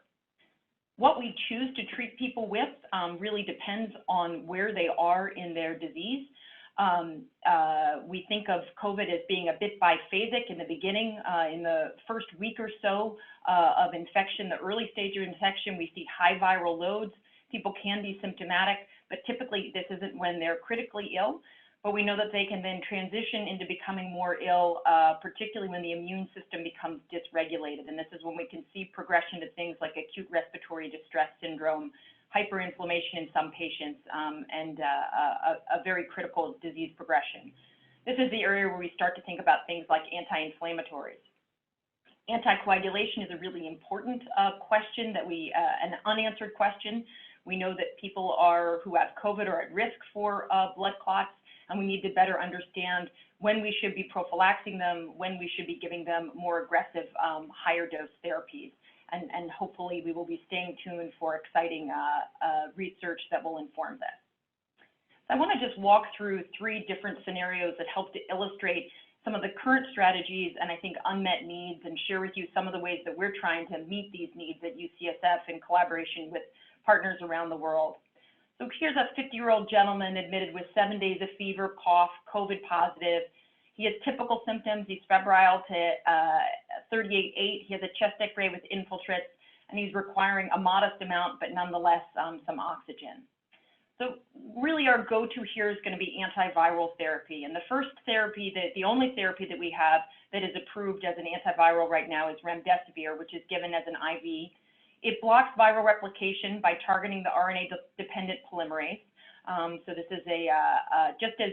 What we choose to treat people with really depends on where they are in their disease. We think of COVID as being a bit biphasic in the beginning. In the first week or so of infection, the early stage of infection, we see high viral loads. People can be symptomatic, but typically this isn't when they're critically ill. But we know that they can then transition into becoming more ill, particularly when the immune system becomes dysregulated. And this is when we can see progression to things like acute respiratory distress syndrome, hyperinflammation in some patients, and a very critical disease progression. This is the area where we start to think about things like anti-inflammatories. Anticoagulation is a really important question that an unanswered question. We know that people who have COVID are at risk for blood clots, and we need to better understand when we should be prophylaxing them, when we should be giving them more aggressive, higher dose therapies. And hopefully we will be staying tuned for exciting research that will inform this. So I want to just walk through 3 different scenarios that help to illustrate some of the current strategies and I think unmet needs, and share with you some of the ways that we're trying to meet these needs at UCSF in collaboration with partners around the world. So here's a 50-year-old gentleman admitted with 7 days of fever, cough, COVID positive. He has typical symptoms. He's febrile to 38.8. He has a chest X-ray with infiltrates, and he's requiring a modest amount, but nonetheless some oxygen. So really our go-to here is going to be antiviral therapy. And the first therapy, the only therapy that we have that is approved as an antiviral right now is remdesivir, which is given as an IV. It blocks viral replication by targeting the RNA-dependent polymerase. So this is just as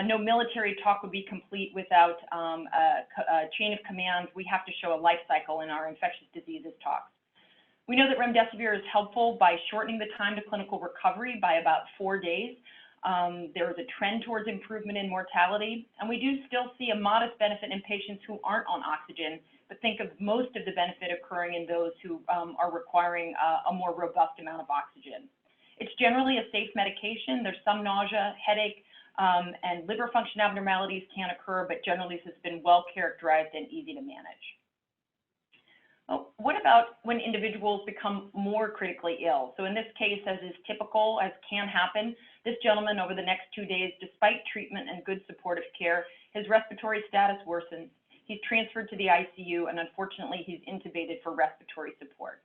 no military talk would be complete without a chain of command, we have to show a life cycle in our infectious diseases talks. We know that remdesivir is helpful by shortening the time to clinical recovery by about 4 days. There is a trend towards improvement in mortality, and we do still see a modest benefit in patients who aren't on oxygen, but think of most of the benefit occurring in those who are requiring a more robust amount of oxygen. It's generally a safe medication. There's some nausea, headache, and liver function abnormalities can occur, but generally this has been well characterized and easy to manage. Well, what about when individuals become more critically ill? So in this case, as is typical, as can happen, this gentleman over the next 2 days, despite treatment and good supportive care, his respiratory status worsens. He's transferred to the ICU, and unfortunately, he's intubated for respiratory support.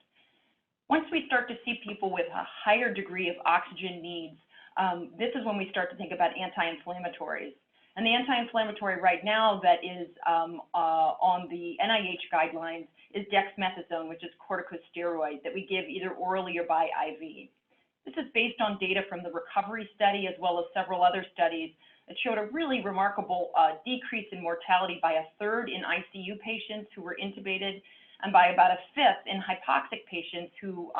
Once we start to see people with a higher degree of oxygen needs, this is when we start to think about anti-inflammatories. And the anti-inflammatory right now that is on the NIH guidelines is dexamethasone, which is corticosteroid that we give either orally or by IV. This is based on data from the recovery study as well as several other studies that showed a really remarkable decrease in mortality by 1/3 in ICU patients who were intubated, and by about 1/5 in hypoxic patients who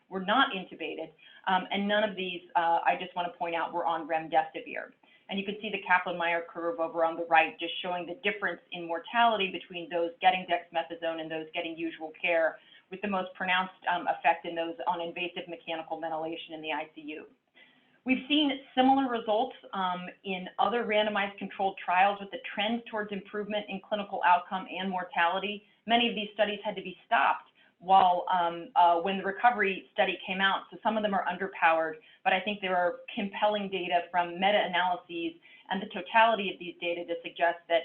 were not intubated. And none of these, I just want to point out, were on remdesivir. And you can see the Kaplan-Meier curve over on the right, just showing the difference in mortality between those getting dexamethasone and those getting usual care, with the most pronounced effect in those on invasive mechanical ventilation in the ICU. We've seen similar results in other randomized controlled trials with the trends towards improvement in clinical outcome and mortality. Many of these studies had to be stopped while when the recovery study came out, so some of them are underpowered, but I think there are compelling data from meta-analyses and the totality of these data to suggest that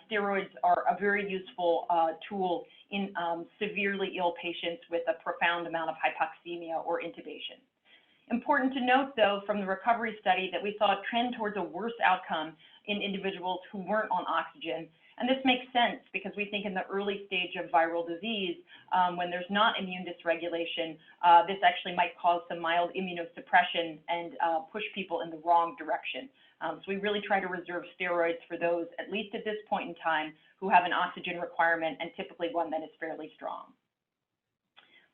steroids are a very useful tool in severely ill patients with a profound amount of hypoxemia or intubation. Important to note, though, from the recovery study that we saw a trend towards a worse outcome in individuals who weren't on oxygen. And this makes sense because we think in the early stage of viral disease, when there's not immune dysregulation, this actually might cause some mild immunosuppression and push people in the wrong direction. So we really try to reserve steroids for those, at least at this point in time, who have an oxygen requirement and typically one that is fairly strong.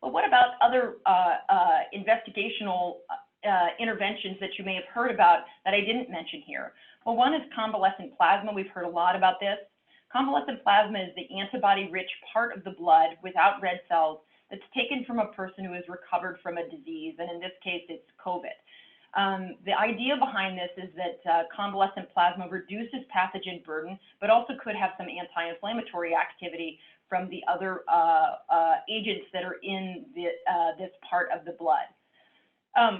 But what about other investigational interventions that you may have heard about that I didn't mention here? Well, one is convalescent plasma. We've heard a lot about this. Convalescent plasma is the antibody-rich part of the blood without red cells that's taken from a person who has recovered from a disease, and in this case, it's COVID. The idea behind this is that convalescent plasma reduces pathogen burden, but also could have some anti-inflammatory activity from the other agents that are in this part of the blood.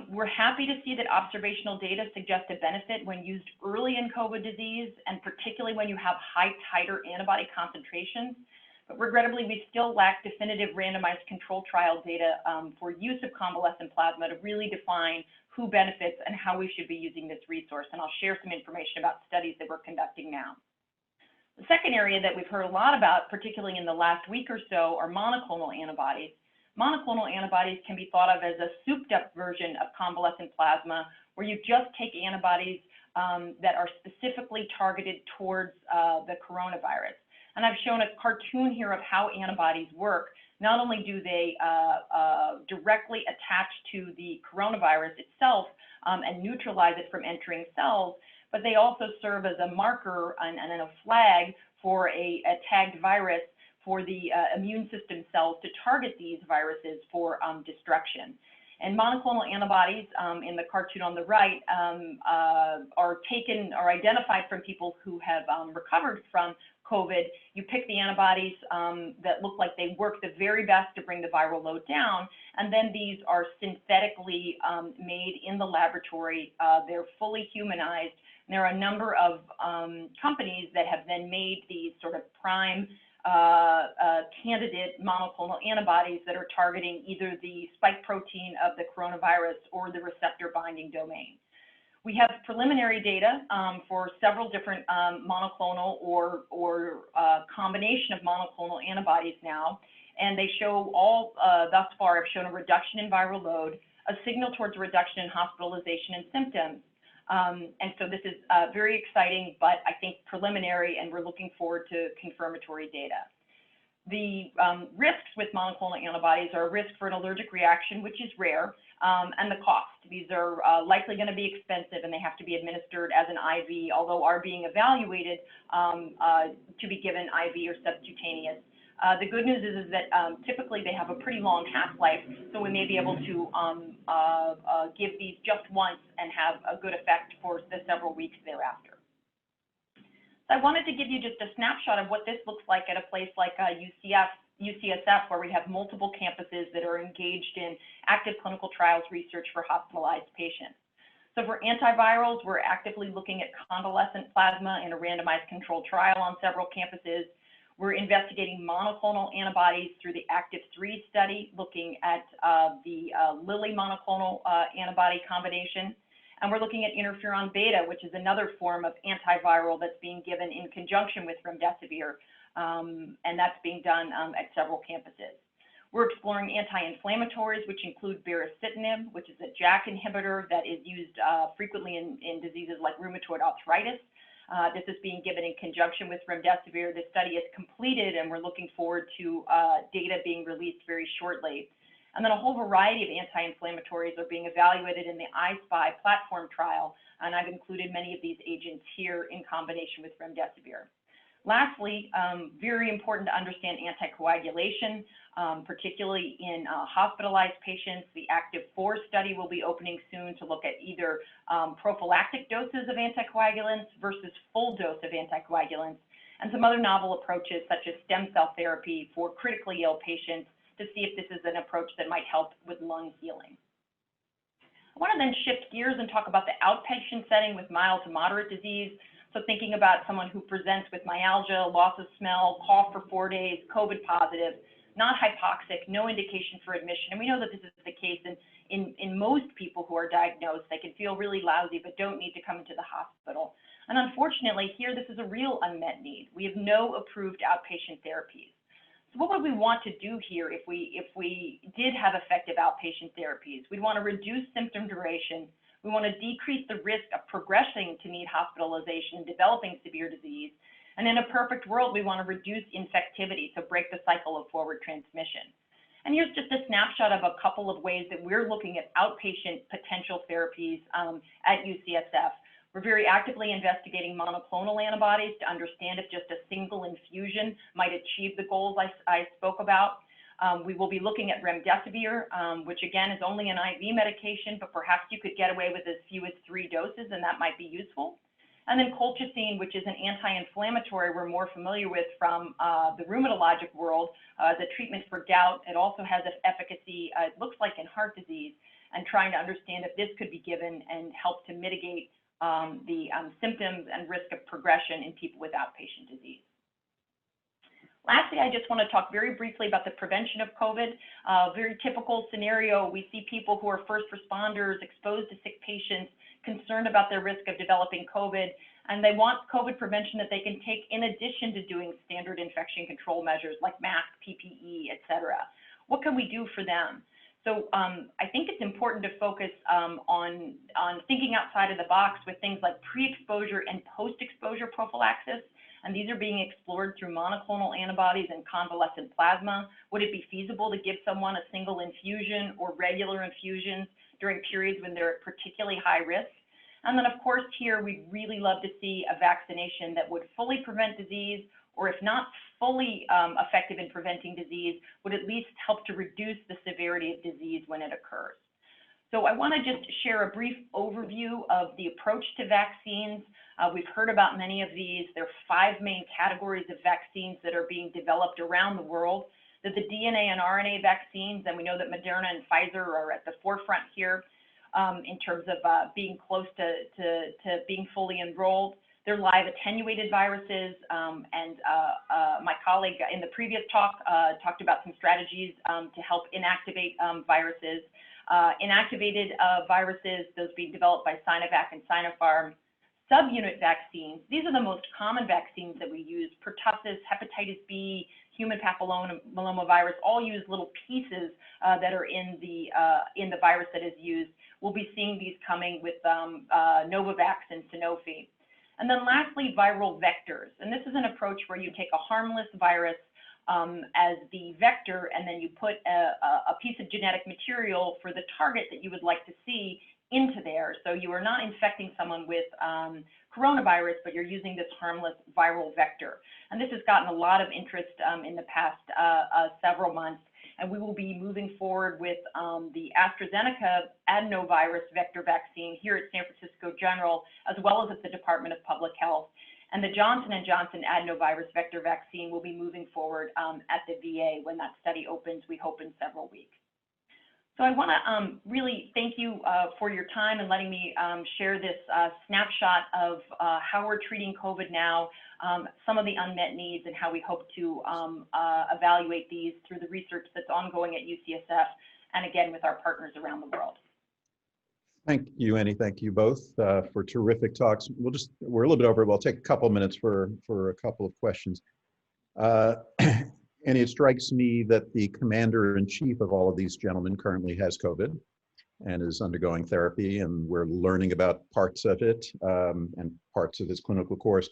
We're happy to see that observational data suggest a benefit when used early in COVID disease, and particularly when you have high titer antibody concentrations. But regrettably, we still lack definitive randomized control trial data for use of convalescent plasma to really define who benefits and how we should be using this resource. And I'll share some information about studies that we're conducting now. The second area that we've heard a lot about, particularly in the last week or so, are monoclonal antibodies. Monoclonal antibodies can be thought of as a souped-up version of convalescent plasma, where you just take antibodies that are specifically targeted towards the coronavirus. And I've shown a cartoon here of how antibodies work. Not only do they directly attach to the coronavirus itself and neutralize it from entering cells, but they also serve as a marker and a flag for a tagged virus for the immune system cells to target these viruses for destruction. And monoclonal antibodies in the cartoon on the right are identified from people who have recovered from COVID. You pick the antibodies that look like they work the very best to bring the viral load down, and then these are synthetically made in the laboratory. They're fully humanized. And there are a number of companies that have then made these sort of prime candidate monoclonal antibodies that are targeting either the spike protein of the coronavirus or the receptor binding domain. We have preliminary data for several different monoclonal or combination of monoclonal antibodies now, and they show all, thus far, have shown a reduction in viral load, a signal towards a reduction in hospitalization and symptoms. And so this is very exciting, but I think preliminary, and we're looking forward to confirmatory data. The risks with monoclonal antibodies are a risk for an allergic reaction, which is rare, and the cost. These are likely going to be expensive, and they have to be administered as an IV, although are being evaluated to be given IV or subcutaneous. The good news is that typically they have a pretty long half-life, so we may be able to give these just once and have a good effect for the several weeks thereafter. So I wanted to give you just a snapshot of what this looks like at a place like UCSF, where we have multiple campuses that are engaged in active clinical trials research for hospitalized patients. So for antivirals, we're actively looking at convalescent plasma in a randomized controlled trial on several campuses. We're investigating monoclonal antibodies through the ACTIV-3 study, looking at the Lilly monoclonal antibody combination. And we're looking at interferon beta, which is another form of antiviral that's being given in conjunction with remdesivir, and that's being done at several campuses. We're exploring anti-inflammatories, which include baricitinib, which is a JAK inhibitor that is used frequently in diseases like rheumatoid arthritis. This is being given in conjunction with remdesivir. This study is completed, and we're looking forward to data being released very shortly. And then a whole variety of anti-inflammatories are being evaluated in the I-SPY platform trial, and I've included many of these agents here in combination with remdesivir. Lastly, very important to understand anticoagulation, particularly in hospitalized patients. The ACTIV-4 study will be opening soon to look at either prophylactic doses of anticoagulants versus full dose of anticoagulants, and some other novel approaches such as stem cell therapy for critically ill patients to see if this is an approach that might help with lung healing. I want to then shift gears and talk about the outpatient setting with mild to moderate disease. So thinking about someone who presents with myalgia, loss of smell, cough for 4 days, COVID positive, not hypoxic, no indication for admission. And we know that this is the case in most people who are diagnosed. They can feel really lousy but don't need to come into the hospital. And unfortunately, here this is a real unmet need. We have no approved outpatient therapies. So what would we want to do here if we did have effective outpatient therapies? We'd want to reduce symptom duration. We want to decrease the risk of progressing to need hospitalization and developing severe disease. And in a perfect world, we want to reduce infectivity, so break the cycle of forward transmission. And here's just a snapshot of a couple of ways that we're looking at outpatient potential therapies at UCSF. We're very actively investigating monoclonal antibodies to understand if just a single infusion might achieve the goals I spoke about. We will be looking at remdesivir, which again is only an IV medication, but perhaps you could get away with as few as 3 doses, and that might be useful. And then colchicine, which is an anti-inflammatory we're more familiar with from the rheumatologic world, the treatment for gout. It also has efficacy, it looks like in heart disease, and trying to understand if this could be given and help to mitigate the symptoms and risk of progression in people with outpatient disease. Lastly, I just want to talk very briefly about the prevention of COVID. Very typical scenario, we see people who are first responders exposed to sick patients, concerned about their risk of developing COVID, and they want COVID prevention that they can take in addition to doing standard infection control measures like mask, PPE, et cetera. What can we do for them? So I think it's important to focus on thinking outside of the box with things like pre-exposure and post-exposure prophylaxis. And these are being explored through monoclonal antibodies and convalescent plasma. Would it be feasible to give someone a single infusion or regular infusions during periods when they're at particularly high risk? And then of course here, we'd really love to see a vaccination that would fully prevent disease, or if not fully effective in preventing disease, would at least help to reduce the severity of disease when it occurs. So I want to just share a brief overview of the approach to vaccines. We've heard about many of these. There are 5 main categories of vaccines that are being developed around the world. There's the DNA and RNA vaccines, and we know that Moderna and Pfizer are at the forefront here in terms of being close to being fully enrolled. They're live attenuated viruses, and my colleague in the previous talk talked about some strategies to help inactivate viruses. Inactivated viruses, those being developed by Sinovac and Sinopharm. Subunit vaccines, these are the most common vaccines that we use. Pertussis, hepatitis B, human papilloma virus, all use little pieces that are in the virus that is used. We'll be seeing these coming with Novavax and Sanofi. And then lastly, viral vectors. And this is an approach where you take a harmless virus as the vector, and then you put a piece of genetic material for the target that you would like to see into there. So you are not infecting someone with coronavirus, but you're using this harmless viral vector. And this has gotten a lot of interest in the past several months. And we will be moving forward with the AstraZeneca adenovirus vector vaccine here at San Francisco General, as well as at the Department of Public Health. And the Johnson & Johnson adenovirus vector vaccine will be moving forward at the VA when that study opens, we hope in several weeks. So I want to really thank you for your time and letting me share this snapshot of how we're treating COVID now, some of the unmet needs, and how we hope to evaluate these through the research that's ongoing at UCSF and again with our partners around the world. Thank you, Annie. Thank you both for terrific talks. We're a little bit over. We'll take a couple minutes for a couple of questions. And it strikes me that the commander-in-chief of all of these gentlemen currently has COVID and is undergoing therapy, and we're learning about parts of it and parts of his clinical course.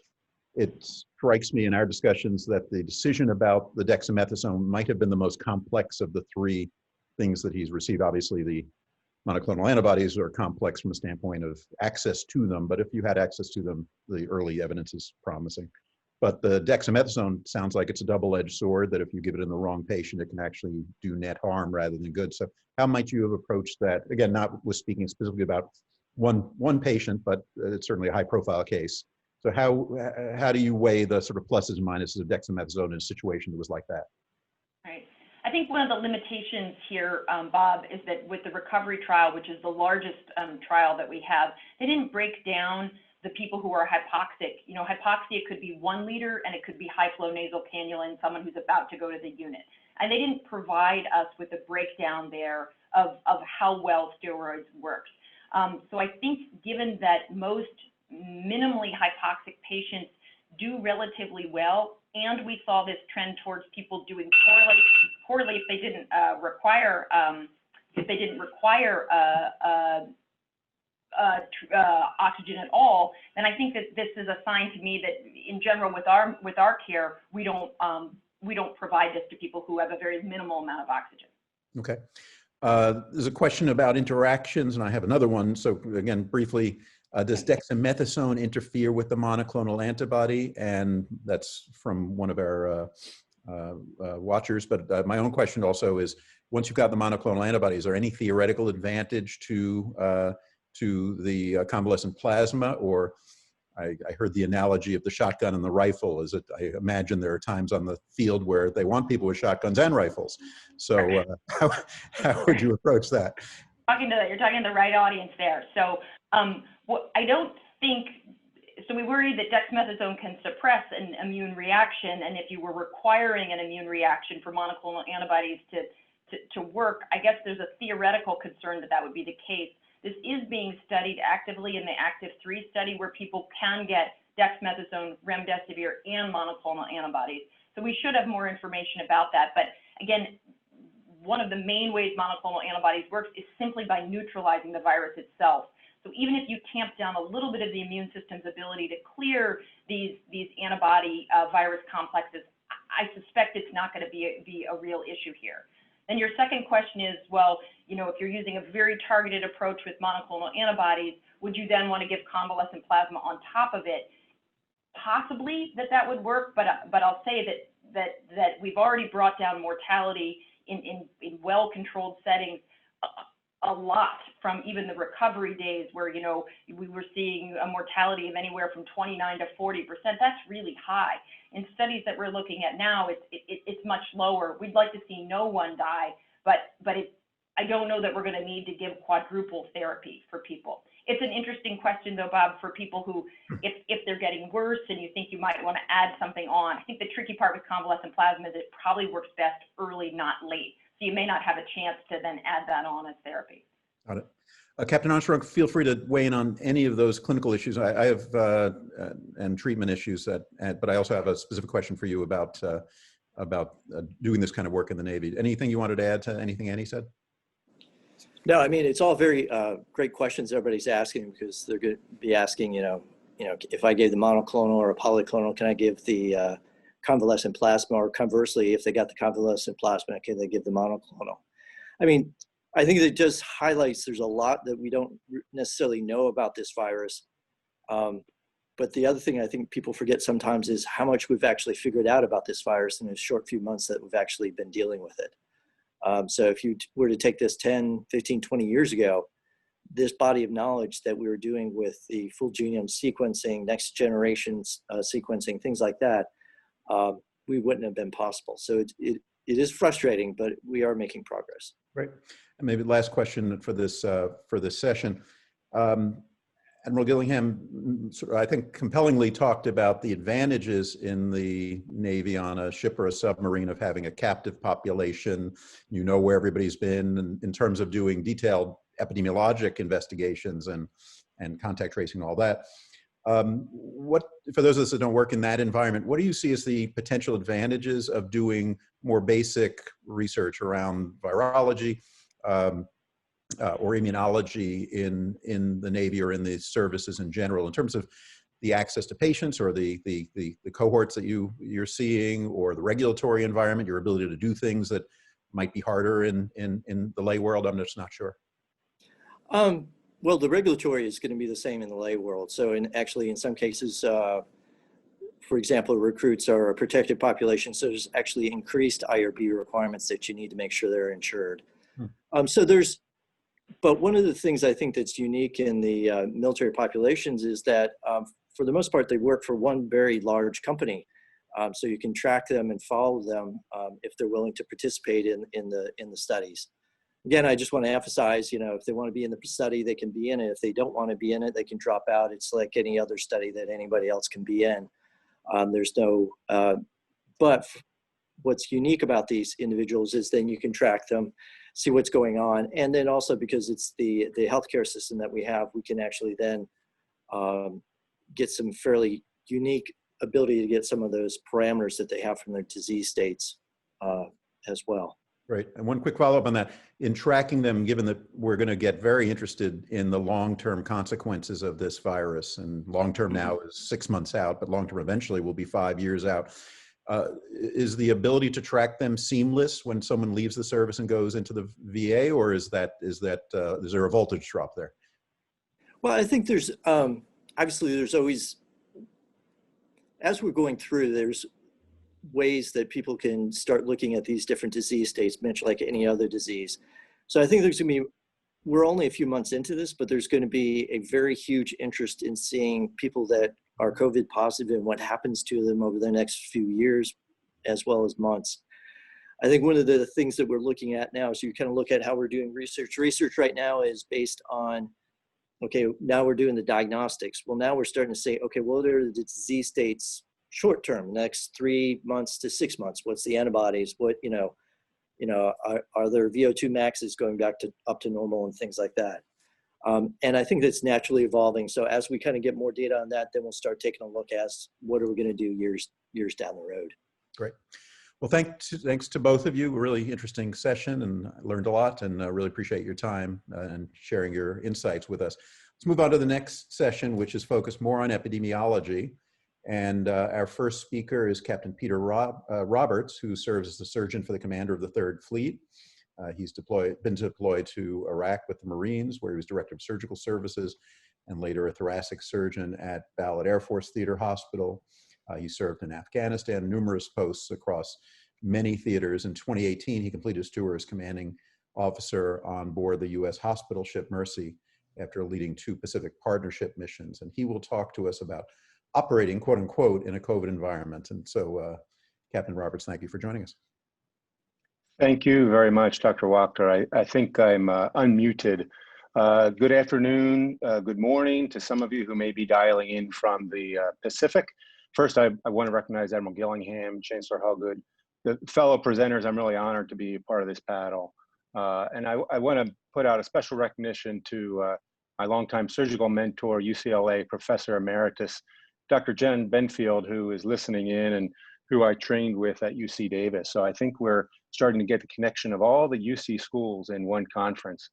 It strikes me in our discussions that the decision about the dexamethasone might have been the most complex of the 3 things that he's received. Obviously, the monoclonal antibodies are complex from the standpoint of access to them, but if you had access to them, the early evidence is promising. But the dexamethasone sounds like it's a double-edged sword, that if you give it in the wrong patient, it can actually do net harm rather than good. So how might you have approached that? Again, not with speaking specifically about one patient, but it's certainly a high-profile case. So how do you weigh the sort of pluses and minuses of dexamethasone in a situation that was like that? Right. I think one of the limitations here, Bob, is that with the recovery trial, which is the largest trial that we have, they didn't break down the people who are hypoxic. You know, hypoxia could be 1 liter and it could be high flow nasal cannula in someone who's about to go to the unit. And they didn't provide us with a breakdown there of how well steroids works. So I think given that most minimally hypoxic patients do relatively well, and we saw this trend towards people doing poorly if they didn't require oxygen at all, then I think that this is a sign to me that in general with our care, we don't provide this to people who have a very minimal amount of oxygen. Okay. There's a question about interactions, and I have another one. So again, briefly, does dexamethasone interfere with the monoclonal antibody? And that's from one of our watchers. But my own question also is, once you've got the monoclonal antibody, is there any theoretical advantage to the convalescent plasma? Or I heard the analogy of the shotgun and the rifle. Is it? I imagine there are times on the field where they want people with shotguns and rifles. So how would you approach that? You're talking to the right audience there. So I don't think, so we worry that dexamethasone can suppress an immune reaction, and if you were requiring an immune reaction for monoclonal antibodies to work, I guess there's a theoretical concern that that would be the case. This is being studied actively in the ACTIV-3 study, where people can get dexamethasone, remdesivir, and monoclonal antibodies. So we should have more information about that. But again, one of the main ways monoclonal antibodies works is simply by neutralizing the virus itself. So even if you tamp down a little bit of the immune system's ability to clear these antibody virus complexes, I suspect it's not going to be a real issue here. And your second question is, well, you know, if you're using a very targeted approach with monoclonal antibodies, would you then want to give convalescent plasma on top of it? Possibly that would work, but I'll say that we've already brought down mortality in well-controlled settings a lot from even the recovery days, where, you know, we were seeing a mortality of anywhere from 29 to 40%. That's really high. In studies that we're looking at now, it's much lower. We'd like to see no one die, but I don't know that we're going to need to give quadruple therapy for people. It's an interesting question, though, Bob, for people who, if they're getting worse and you think you might want to add something on. I think the tricky part with convalescent plasma is it probably works best early, not late. So you may not have a chance to then add that on as therapy. Got it. Captain Armstrong, feel free to weigh in on any of those clinical issues. I have and treatment issues but I also have a specific question for you about doing this kind of work in the Navy. Anything you wanted to add to anything Annie said? No, I mean, it's all very great questions everybody's asking, because they're going to be asking, you know, if I gave the monoclonal or a polyclonal, can I give the convalescent plasma? Or conversely, if they got the convalescent plasma, can they give the monoclonal? I mean, I think it just highlights there's a lot that we don't necessarily know about this virus. But the other thing I think people forget sometimes is how much we've actually figured out about this virus in a short few months that we've actually been dealing with it. So if you were to take this 10, 15, 20 years ago, this body of knowledge that we were doing with the full genome sequencing, next generation sequencing, things like that, we wouldn't have been possible. So it is frustrating, but we are making progress. Right. And maybe the last question for this session. Admiral Gillingham, I think, compellingly talked about the advantages in the Navy on a ship or a submarine of having a captive population. You know where everybody's been in terms of doing detailed epidemiologic investigations and contact tracing and all that. What, for those of us that don't work in that environment, what do you see as the potential advantages of doing more basic research around virology or immunology in the Navy or in the services in general, in terms of the access to patients or the cohorts that you're seeing, or the regulatory environment, your ability to do things that might be harder in the lay world? I'm just not sure. Well, the regulatory is going to be the same in the lay world. So in some cases, for example, recruits are a protected population. So there's actually increased IRB requirements that you need to make sure they're insured. But one of the things I think that's unique in the military populations is that for the most part, they work for one very large company. So you can track them and follow them if they're willing to participate in the studies. Again, I just want to emphasize, if they want to be in the study, they can be in it. If they don't want to be in it, they can drop out. It's like any other study that anybody else can be in. But what's unique about these individuals is then you can track them, see what's going on. And then also, because it's the healthcare system that we have, we can actually then get some fairly unique ability to get some of those parameters that they have from their disease states as well. Right. And one quick follow-up on that. In tracking them, given that we're going to get very interested in the long-term consequences of this virus, and long-term now is 6 months out, but long-term eventually will be 5 years out. Is the ability to track them seamless when someone leaves the service and goes into the VA, or is there a voltage drop there? Well, I think there's obviously there's always, as we're going through, there's ways that people can start looking at these different disease states, much like any other disease. So I think there's going to be, we're only a few months into this, but there's going to be a very huge interest in seeing people that are COVID positive and what happens to them over the next few years, as well as months. I think one of the things that we're looking at now is you kind of look at how we're doing research. Research right now is based on, okay, now we're doing the diagnostics. Well, now we're starting to say, okay, what are the disease states short term, next 3 months to 6 months? What's the antibodies? What, are there VO2 maxes going back to up to normal and things like that? And I think that's naturally evolving. So as we kind of get more data on that, then we'll start taking a look at what are we going to do years down the road. Great. Well, thanks to both of you. A really interesting session, and I learned a lot, and really appreciate your time and sharing your insights with us. Let's move on to the next session, which is focused more on epidemiology. And our first speaker is Captain Peter Roberts, who serves as the surgeon for the commander of the 3rd Fleet. He's been deployed to Iraq with the Marines, where he was director of surgical services, and later a thoracic surgeon at Ballard Air Force Theater Hospital. He served in Afghanistan, numerous posts across many theaters. In 2018, he completed his tour as commanding officer on board the U.S. hospital ship Mercy after leading 2 Pacific Partnership missions. And he will talk to us about operating, quote unquote, in a COVID environment. And so, Captain Roberts, thank you for joining us. Thank you very much, Dr. Wachter. I think I'm unmuted. Good afternoon, good morning to some of you who may be dialing in from the Pacific. First, I want to recognize Admiral Gillingham, Chancellor Hellgood, the fellow presenters. I'm really honored to be a part of this panel. And I want to put out a special recognition to my longtime surgical mentor, UCLA Professor Emeritus, Dr. Jen Benfield, who is listening in and who I trained with at UC Davis. So I think we're starting to get the connection of all the UC schools in one conference.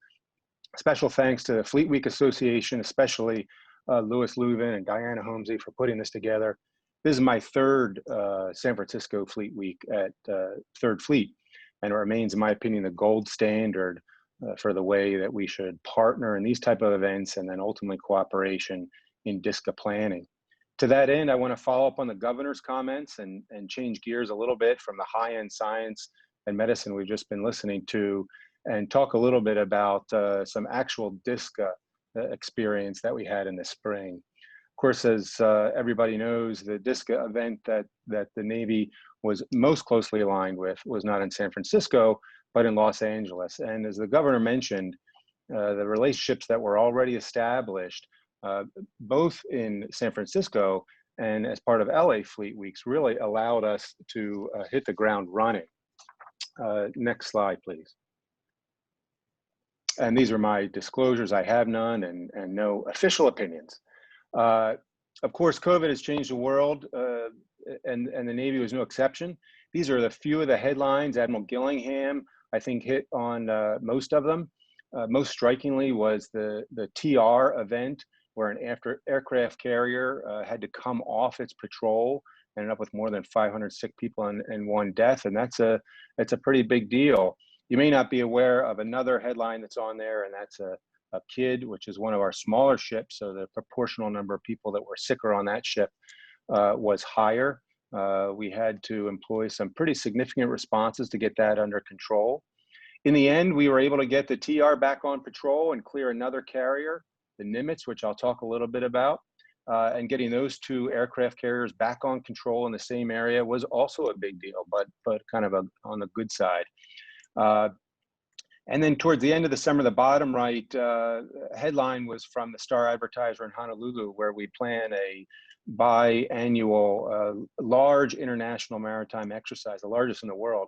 Special thanks to the Fleet Week Association, especially Louis Leuven and Diana Holmesy for putting this together. This is my 3rd San Francisco Fleet Week at 3rd Fleet, and it remains, in my opinion, the gold standard for the way that we should partner in these type of events and then ultimately cooperation in DISCA planning. To that end, I want to follow up on the governor's comments and change gears a little bit from the high-end science and medicine we've just been listening to, and talk a little bit about some actual DISCA experience that we had in the spring. Of course, as everybody knows, the DISCA event that the Navy was most closely aligned with was not in San Francisco, but in Los Angeles. And as the governor mentioned, the relationships that were already established, both in San Francisco and as part of LA Fleet Weeks, really allowed us to hit the ground running. Next slide, please. And these are my disclosures. I have none and no official opinions. Of course, COVID has changed the world, and the Navy was no exception. These are the few of the headlines. Admiral Gillingham, I think, hit on most of them. Most strikingly was the TR event, where an aircraft carrier had to come off its patrol, ended up with more than 500 sick people and 1 death, and that's a pretty big deal. You may not be aware of another headline that's on there, and that's a KID, which is one of our smaller ships, so the proportional number of people that were sicker on that ship was higher. We had to employ some pretty significant responses to get that under control. In the end, we were able to get the TR back on patrol and clear another carrier, the Nimitz, which I'll talk a little bit about, and getting those 2 aircraft carriers back on control in the same area was also a big deal, but kind of on the good side. And then towards the end of the summer, the bottom right headline was from the Star Advertiser in Honolulu, where we plan a biannual large international maritime exercise, the largest in the world.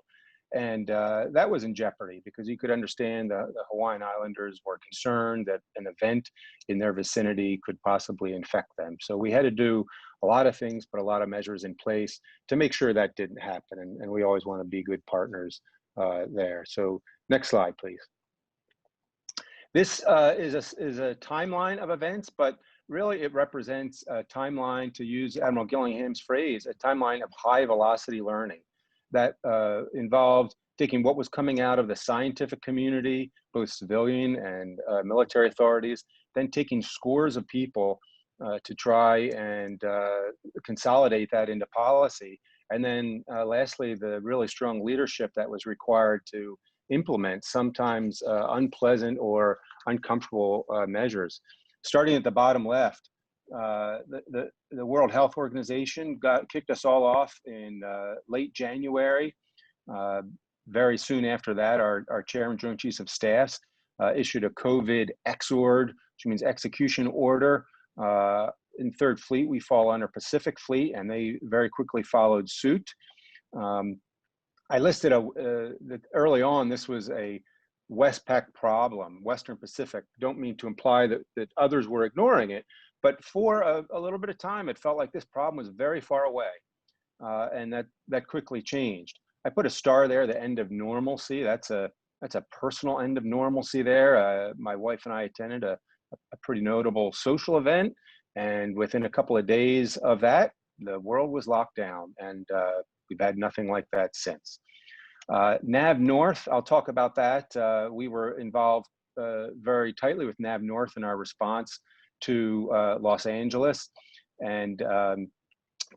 And that was in jeopardy because you could understand the Hawaiian Islanders were concerned that an event in their vicinity could possibly infect them. So we had to do a lot of things, put a lot of measures in place to make sure that didn't happen. And we always want to be good partners there. So next slide, please. This is a timeline of events, but really it represents a timeline, to use Admiral Gillingham's phrase, a timeline of high velocity learning that involved taking what was coming out of the scientific community, both civilian and military authorities, then taking scores of people to try and consolidate that into policy. And then lastly, the really strong leadership that was required to implement sometimes unpleasant or uncomfortable measures. Starting at the bottom left, the World Health Organization kicked us all off in late January. Very soon after that, our Chairman, Joint Chiefs of Staffs issued a COVID exord, which means execution order. In Third Fleet, we fall under Pacific Fleet, and they very quickly followed suit. I listed early on, this was a Westpac problem, Western Pacific. Don't mean to imply that others were ignoring it, but for a little bit of time, it felt like this problem was very far away, and that quickly changed. I put a star there, the end of normalcy. That's a personal end of normalcy there. My wife and I attended a pretty notable social event, and within a couple of days of that, the world was locked down, and we've had nothing like that since. NAV North, I'll talk about that. We were involved very tightly with NAV North in our response to Los Angeles, and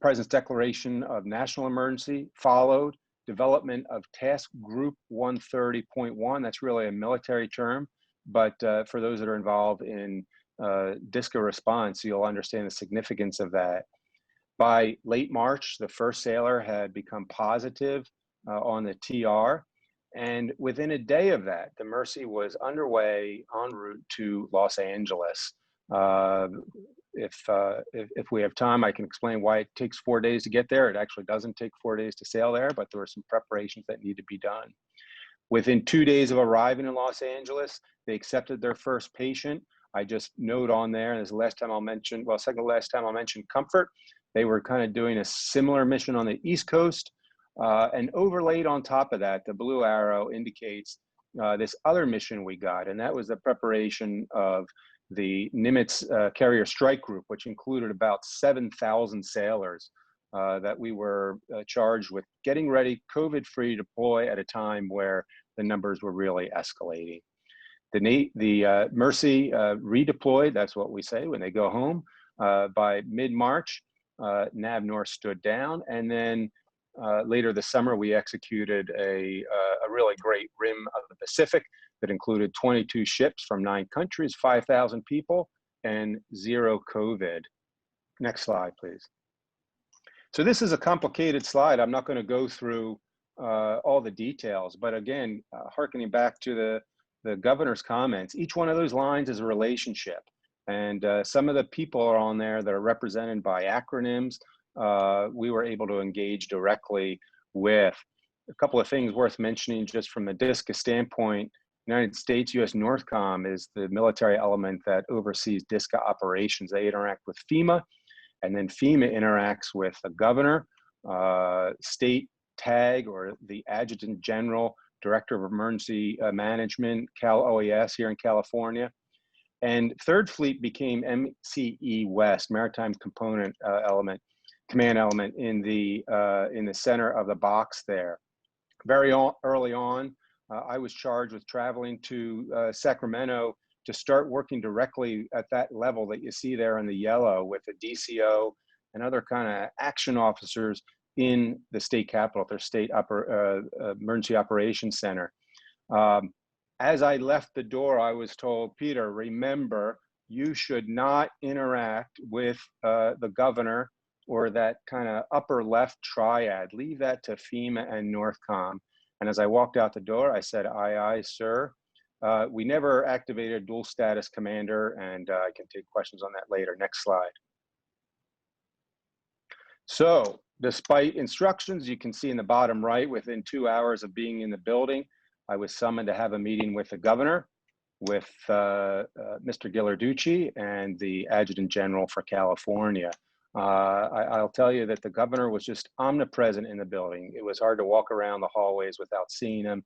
President's declaration of national emergency followed. Development of Task Group 130.1, that's really a military term, but for those that are involved in DISCA response, you'll understand the significance of that. By late March, the first sailor had become positive on the TR, and within a day of that, the Mercy was underway en route to Los Angeles. If we have time, I can explain why it takes 4 days to get there. It actually doesn't take 4 days to sail there, but there were some preparations that need to be done. Within 2 days of arriving in Los Angeles, they accepted their first patient. I just note on there, and this is the last time I'll mention, well, second to last time I'll mention Comfort. They were kind of doing a similar mission on the East Coast, and overlaid on top of that, the blue arrow indicates this other mission we got, and that was the preparation of the Nimitz Carrier Strike Group, which included about 7,000 sailors that we were charged with getting ready, COVID-free deploy at a time where the numbers were really escalating. The Mercy redeployed, that's what we say when they go home. By mid-March, NAV North stood down, and then later this summer, we executed a really great rim of the Pacific that included 22 ships from 9 countries, 5,000 people, and 0 COVID. Next slide, please. So this is a complicated slide. I'm not going to go through all the details, but again, hearkening back to the governor's comments, each one of those lines is a relationship. And some of the people are on there that are represented by acronyms. We were able to engage directly with. A couple of things worth mentioning just from a DISCA standpoint. United States U.S. NORTHCOM is the military element that oversees DISCA operations. They interact with FEMA, and then FEMA interacts with the governor, state TAG, or the Adjutant General, Director of Emergency Management, Cal OES here in California. And Third Fleet became MCE West, Maritime Component Element, Command Element in the center of the box there. Very early on, I was charged with traveling to Sacramento to start working directly at that level that you see there in the yellow with the DCO and other kind of action officers in the state capitol, their state emergency operations center. As I left the door, I was told, Peter, remember, you should not interact with the governor or that kind of upper left triad. Leave that to FEMA and NORTHCOM. And as I walked out the door, I said, aye, aye, sir. We never activated dual status commander, and I can take questions on that later. Next slide. So despite instructions, you can see in the bottom right, within 2 hours of being in the building, I was summoned to have a meeting with the governor, with Mr. Ghilarducci, and the Adjutant General for California. I'll tell you that the governor was just omnipresent in the building. It was hard to walk around the hallways without seeing him.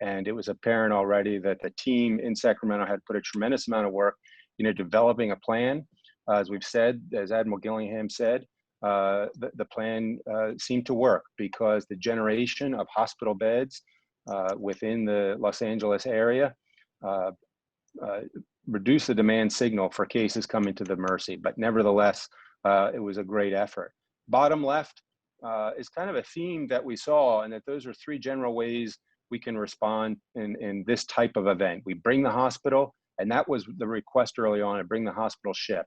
And it was apparent already that the team in Sacramento had put a tremendous amount of work into developing a plan As we've said, as Admiral Gillingham said, the plan seemed to work because the generation of hospital beds within the Los Angeles area reduced the demand signal for cases coming to the Mercy. But nevertheless, it was a great effort. Bottom left is kind of a theme that we saw, and that those are three general ways we can respond in this type of event. We bring the hospital, and that was the request early on, to bring the hospital ship.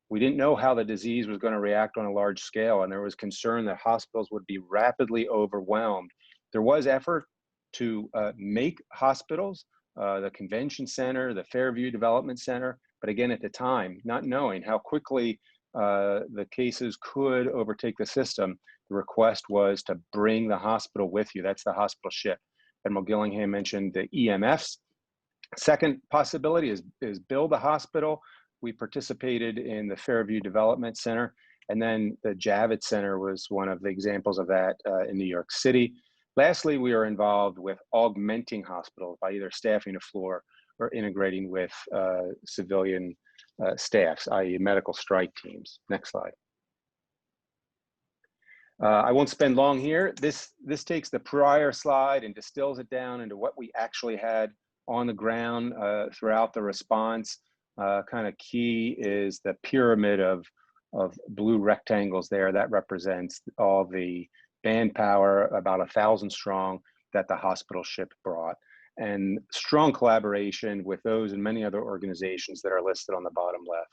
We didn't know how the disease was going to react on a large scale, and there was concern that hospitals would be rapidly overwhelmed. There was effort to make hospitals, the Convention Center, the Fairview Development Center, but again, at the time, not knowing how quickly the cases could overtake the system, the request was to bring the hospital with you. That's the hospital ship. Admiral Gillingham mentioned the EMFs. Second possibility is build a hospital. We participated in the Fairview Development Center, and then the Javits Center was one of the examples of that in New York City. Lastly, we are involved with augmenting hospitals by either staffing a floor or integrating with civilian staffs, i.e. medical strike teams. Next slide. I won't spend long here. This takes the prior slide and distills it down into what we actually had on the ground throughout the response. Kind of key is the pyramid of blue rectangles there. That represents all the manpower, about 1,000 strong, that the hospital ship brought, and strong collaboration with those and many other organizations that are listed on the bottom left.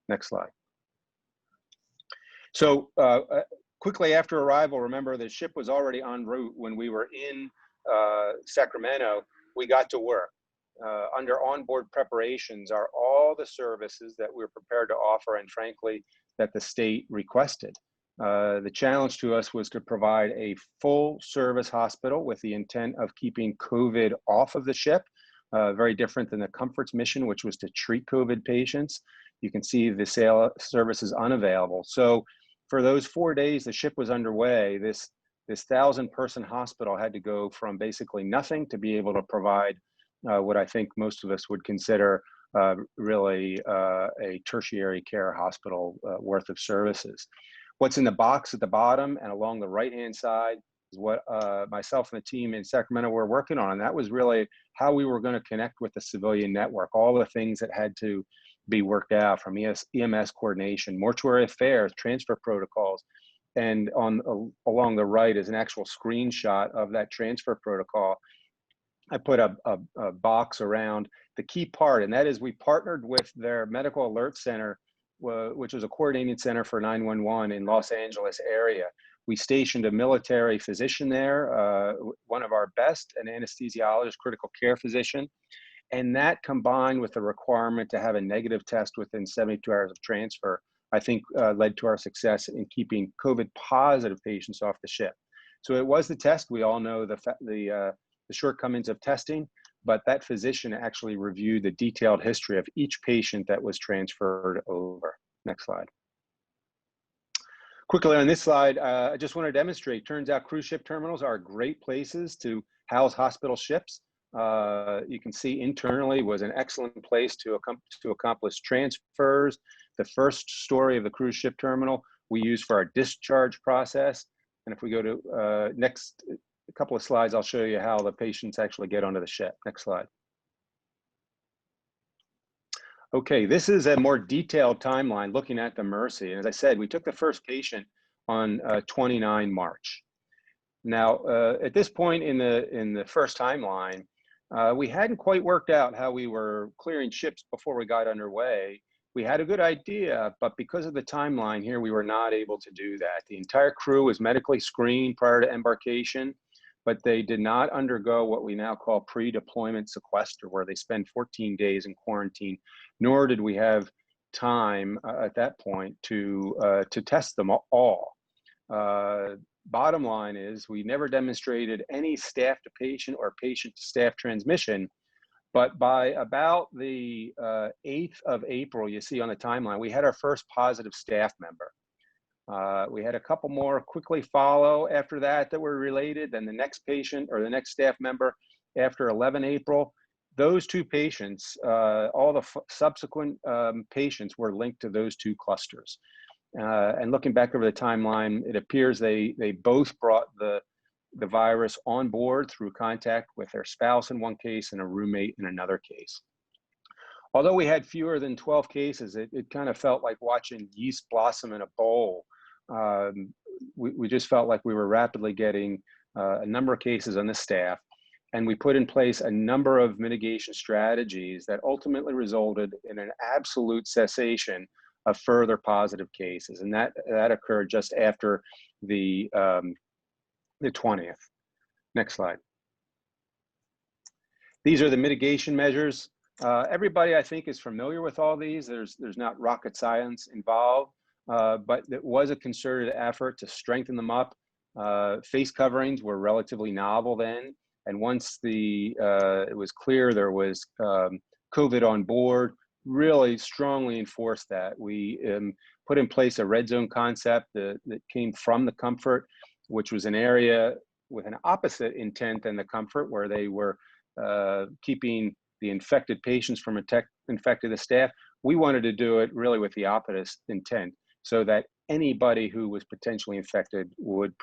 Next slide. So quickly after arrival, remember the ship was already en route. When we were in Sacramento, we got to work. Under onboard preparations are all the services that we're prepared to offer, and frankly, that the state requested. The challenge to us was to provide a full service hospital with the intent of keeping COVID off of the ship, very different than the Comfort's mission, which was to treat COVID patients. You can see the service is unavailable. So for those 4 days the ship was underway, this 1,000-person hospital had to go from basically nothing to be able to provide what I think most of us would consider really a tertiary care hospital worth of services. What's in the box at the bottom and along the right-hand side is what myself and the team in Sacramento were working on, and that was really how we were going to connect with the civilian network, all the things that had to be worked out, from EMS coordination, mortuary affairs, transfer protocols, and along the right is an actual screenshot of that transfer protocol. I put a box around the key part, and that is we partnered with their medical alert center, which was a coordinating center for 911 in Los Angeles area. We stationed a military physician there, one of our best, an anesthesiologist, critical care physician. And that combined with the requirement to have a negative test within 72 hours of transfer, I think led to our success in keeping COVID positive patients off the ship. So it was the test. We all know the shortcomings of testing, but that physician actually reviewed the detailed history of each patient that was transferred over. Next slide. Quickly on this slide, I just want to demonstrate, turns out cruise ship terminals are great places to house hospital ships. You can see internally was an excellent place to accomplish transfers. The first story of the cruise ship terminal we use for our discharge process. And if we go to next couple of slides, I'll show you how the patients actually get onto the ship. Next slide. Okay, this is a more detailed timeline looking at the Mercy. And as I said, we took the first patient on 29 March. Now, at this point in the first timeline, we hadn't quite worked out how we were clearing ships before we got underway. We had a good idea, but because of the timeline here, we were not able to do that. The entire crew was medically screened prior to embarkation, but they did not undergo what we now call pre-deployment sequester, where they spend 14 days in quarantine, nor did we have time at that point to test them all. Bottom line is we never demonstrated any staff to patient or patient to staff transmission, but by about the 8th of April, you see on the timeline, we had our first positive staff member. We had a couple more quickly follow after that were related, then the next patient or the next staff member after 11 April. those two patients, all the subsequent patients were linked to those two clusters. And looking back over the timeline, it appears they both brought the virus on board through contact with their spouse in one case and a roommate in another case. Although we had fewer than 12 cases, it kind of felt like watching yeast blossom in a bowl. We just felt like we were rapidly getting a number of cases on the staff, and we put in place a number of mitigation strategies that ultimately resulted in an absolute cessation of further positive cases, and that occurred just after the 20th. Next slide. These are the mitigation measures. Everybody, I think, is familiar with all these. There's not rocket science involved, but it was a concerted effort to strengthen them up. Face coverings were relatively novel then, and once it was clear there was COVID on board, really strongly enforced that. We put in place a red zone concept that came from the comfort, which was an area with an opposite intent than the comfort, where they were keeping the infected patients from infecting the staff. We wanted to do it really with the opposite intent, so that anybody who was potentially infected would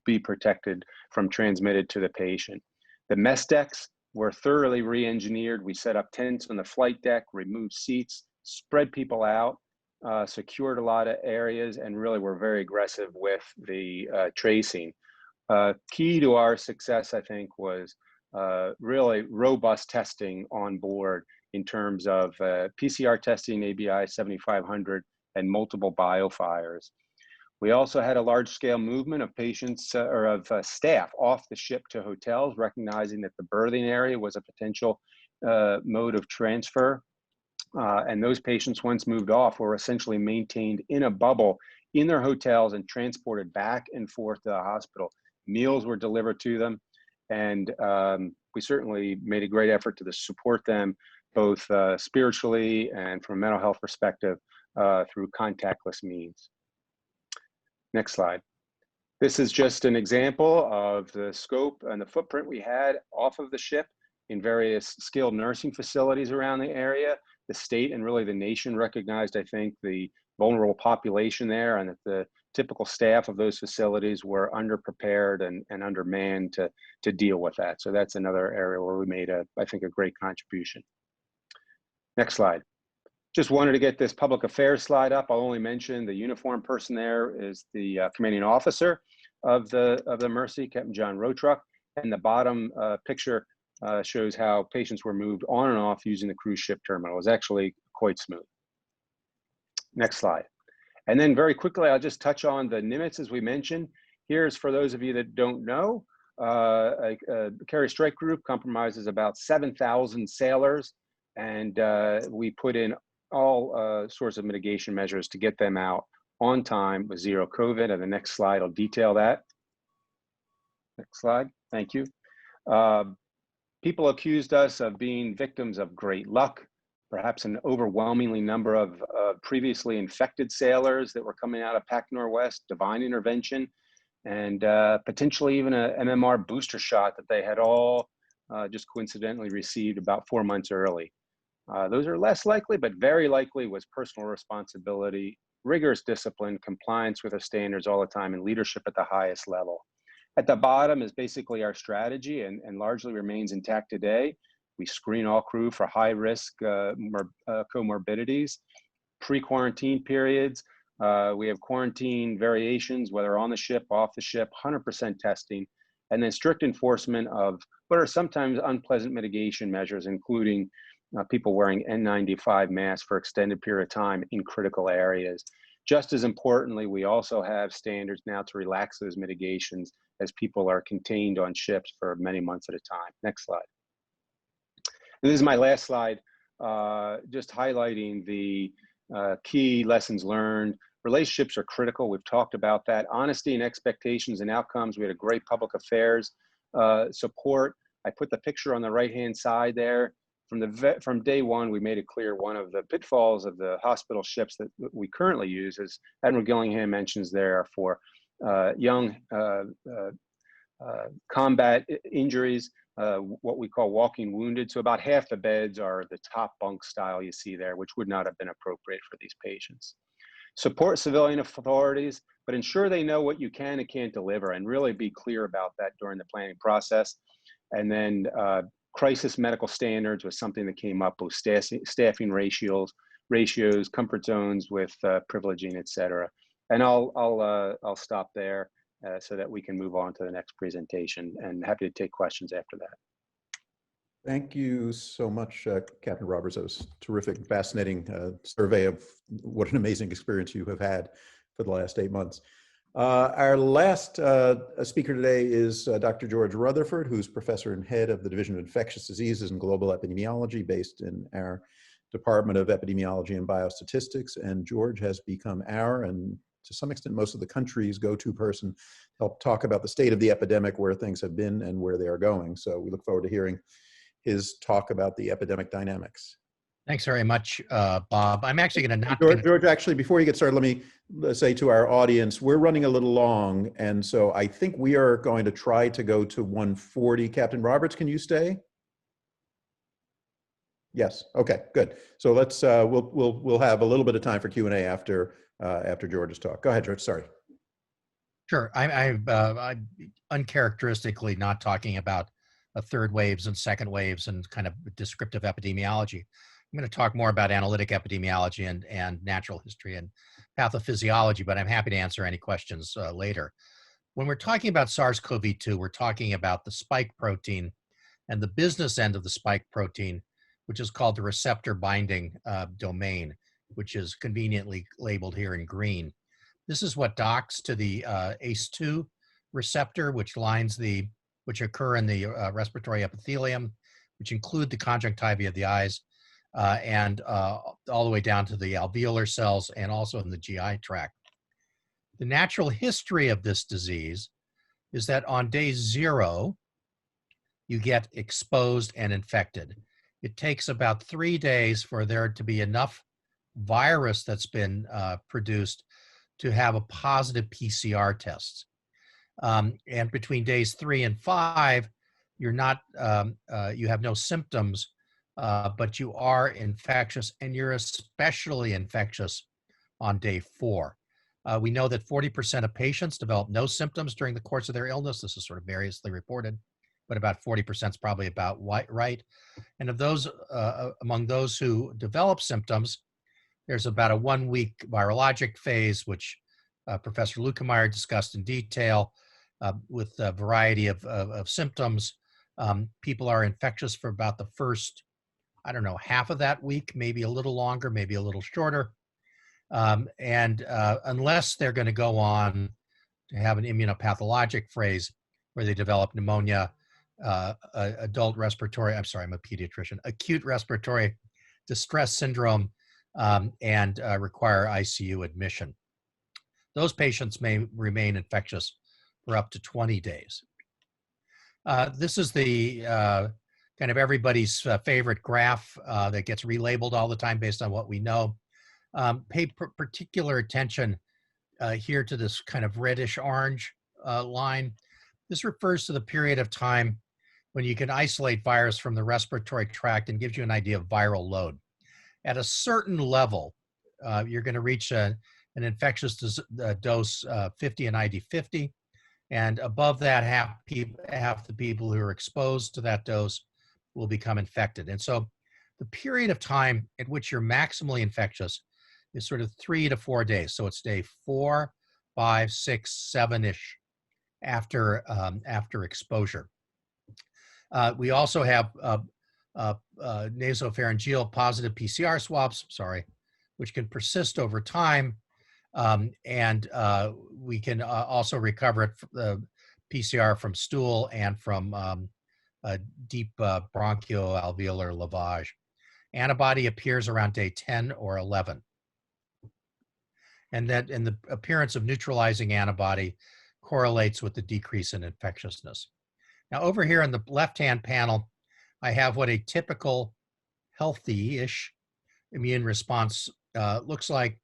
be protected from transmitted to the patient. The mess decks were thoroughly re-engineered. We set up tents on the flight deck, removed seats, spread people out, secured a lot of areas, and really were very aggressive with the tracing. Key to our success, I think, was really robust testing on board in terms of PCR testing, ABI 7500, and multiple biofires. We also had a large-scale movement of patients or of staff off the ship to hotels, recognizing that the berthing area was a potential mode of transfer. And those patients, once moved off, were essentially maintained in a bubble in their hotels and transported back and forth to the hospital. Meals were delivered to them, and we certainly made a great effort to support them both spiritually and from a mental health perspective through contactless means. Next slide. This is just an example of the scope and the footprint we had off of the ship in various skilled nursing facilities around the area. The state and really the nation recognized, I think, the vulnerable population there, and that the typical staff of those facilities were underprepared and undermanned to deal with that. So that's another area where we made, I think, a great contribution. Next slide. Just wanted to get this public affairs slide up. I'll only mention the uniformed person there is the commanding officer of the Mercy, Captain John Rotruck, and the bottom picture shows how patients were moved on and off using the cruise ship terminal. It was actually quite smooth. Next slide. And then very quickly, I'll just touch on the Nimitz, as we mentioned. Here's, for those of you that don't know, a carrier strike group compromises about 7,000 sailors, and we put in all sorts of mitigation measures to get them out on time with zero COVID. And the next slide will detail that. Next slide, thank you. People accused us of being victims of great luck, perhaps an overwhelmingly number of previously infected sailors that were coming out of Pac Northwest, divine intervention, and potentially even a MMR booster shot that they had all just coincidentally received about 4 months early. Those are less likely, but very likely was personal responsibility, rigorous discipline, compliance with our standards all the time, and leadership at the highest level. At the bottom is basically our strategy, and largely remains intact today. We screen all crew for high-risk comorbidities, pre-quarantine periods. We have quarantine variations, whether on the ship, off the ship, 100% testing, and then strict enforcement of what are sometimes unpleasant mitigation measures, including people wearing N95 masks for extended period of time in critical areas. Just as importantly, we also have standards now to relax those mitigations as people are contained on ships for many months at a time. Next slide. And this is my last slide, just highlighting the key lessons learned. Relationships are critical. We've talked about that. Honesty and expectations and outcomes. We had a great public affairs support. I put the picture on the right-hand side there. From day one, we made it clear one of the pitfalls of the hospital ships that we currently use, as Admiral Gillingham mentions there, for young combat injuries. what we call walking wounded. So about half the beds are the top bunk style you see there, which would not have been appropriate for these patients. Support civilian authorities, but ensure they know what you can and can't deliver, and really be clear about that during the planning process. And then crisis medical standards was something that came up with staffing ratios, comfort zones with privileging, et cetera. And I'll stop there so that we can move on to the next presentation, and happy to take questions after that. Thank you so much, Captain Roberts. That was a terrific, fascinating survey of what an amazing experience you have had for the last 8 months. Our last speaker today is Dr. George Rutherford, who's professor and head of the Division of Infectious Diseases and Global Epidemiology based in our Department of Epidemiology and Biostatistics. And George has become our, and to some extent most of the country's, go-to person to help talk about the state of the epidemic, where things have been and where they are going. So we look forward to hearing his talk about the epidemic dynamics. Thanks very much, Bob. I'm actually going to not... George, actually, before you get started, let me say to our audience, we're running a little long, and so I think we are going to try to go to 1:40. Captain Roberts, can you stay? Yes. Okay. Good. So let's we'll have a little bit of time for Q&A after George's talk. Go ahead, George. Sorry. Sure. I'm uncharacteristically not talking about third waves and second waves and kind of descriptive epidemiology. I'm going to talk more about analytic epidemiology and natural history and pathophysiology, but I'm happy to answer any questions later. When we're talking about SARS-CoV-2, we're talking about the spike protein and the business end of the spike protein, which is called the receptor binding domain, which is conveniently labeled here in green. This is what docks to the ACE2 receptor, which occur in the respiratory epithelium, which include the conjunctiva of the eyes, and all the way down to the alveolar cells and also in the GI tract. The natural history of this disease is that on day 0, you get exposed and infected. It takes about 3 days for there to be enough virus that's been produced to have a positive PCR test. And between days 3 and 5, you're not, you have no symptoms, but you are infectious, and you're especially infectious on day 4. We know that 40% of patients develop no symptoms during the course of their illness. This is sort of variously reported, but about 40% is probably about right. And of those, among those who develop symptoms, there's about a 1-week virologic phase, which Professor Lukemeyer discussed in detail, with a variety of symptoms. People are infectious for about the first, I don't know, half of that week, maybe a little longer, maybe a little shorter. And unless they're going to go on to have an immunopathologic phase where they develop pneumonia, adult respiratory, I'm sorry, I'm a pediatrician, acute respiratory distress syndrome, and require ICU admission. Those patients may remain infectious for up to 20 days. This is the kind of everybody's favorite graph that gets relabeled all the time based on what we know. Pay particular attention here to this kind of reddish orange line. This refers to the period of time when you can isolate virus from the respiratory tract and gives you an idea of viral load. At a certain level, you're going to reach an infectious dose 50 and ID50. And above that, half the people who are exposed to that dose will become infected. And so the period of time at which you're maximally infectious is sort of 3 to 4 days. So it's day 4, 5, 6, 7-ish after exposure. We also have nasopharyngeal positive PCR swabs, which can persist over time. And we can also recover the PCR from stool and from deep bronchoalveolar lavage. Antibody appears around day 10 or 11. And the appearance of neutralizing antibody correlates with the decrease in infectiousness. Now, over here in the left-hand panel, I have what a typical healthy-ish immune response looks like.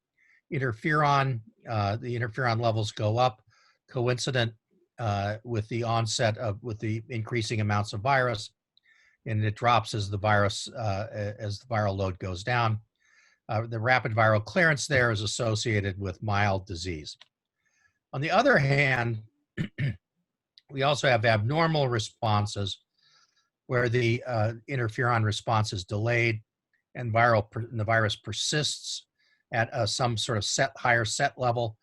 Interferon, the interferon levels go up, coincident with the onset of, with the increasing amounts of virus, and it drops as the virus, as the viral load goes down. The rapid viral clearance there is associated with mild disease. On the other hand, we also have abnormal responses where the interferon response is delayed and the virus persists at some sort of higher set level,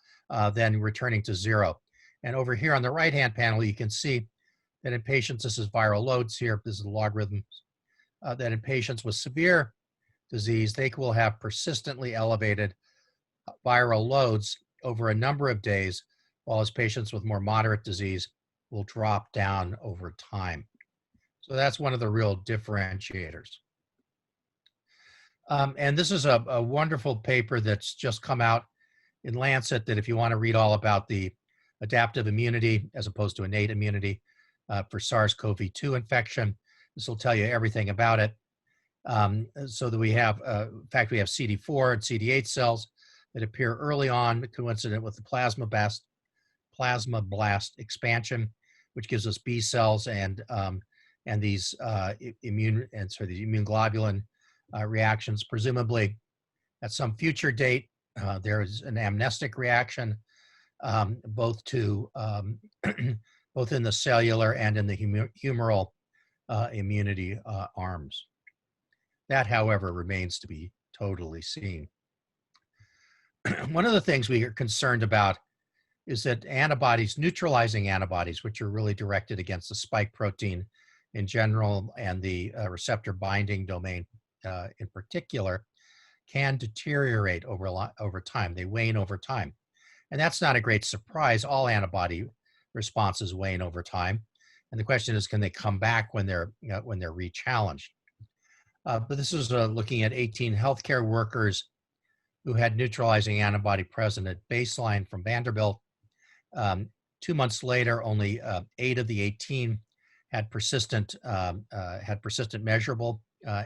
then returning to zero. And over here on the right-hand panel, you can see that in patients, this is viral loads here, this is the logarithms, that in patients with severe disease, they will have persistently elevated viral loads over a number of days, while as patients with more moderate disease will drop down over time. So that's one of the real differentiators. And this is a wonderful paper that's just come out in Lancet that if you want to read all about the adaptive immunity as opposed to innate immunity for SARS-CoV-2 infection, this will tell you everything about it. So that we have, in fact, we have CD4 and CD8 cells that appear early on, coincident with the plasma blast expansion, which gives us B cells and these immune globulin reactions. Presumably, at some future date, there is an amnestic reaction, both to both in the cellular and in the humoral immunity arms. That, however, remains to be totally seen. One of the things we are concerned about is that antibodies, neutralizing antibodies, which are really directed against the spike protein in general and the receptor binding domain in particular, can deteriorate over time. They wane over time. And that's not a great surprise. All antibody responses wane over time. And the question is, can they come back when they're re-challenged? But this is looking at 18 healthcare workers who had neutralizing antibody present at baseline from Vanderbilt. 2 months later, only 8 of the 18 had persistent measurable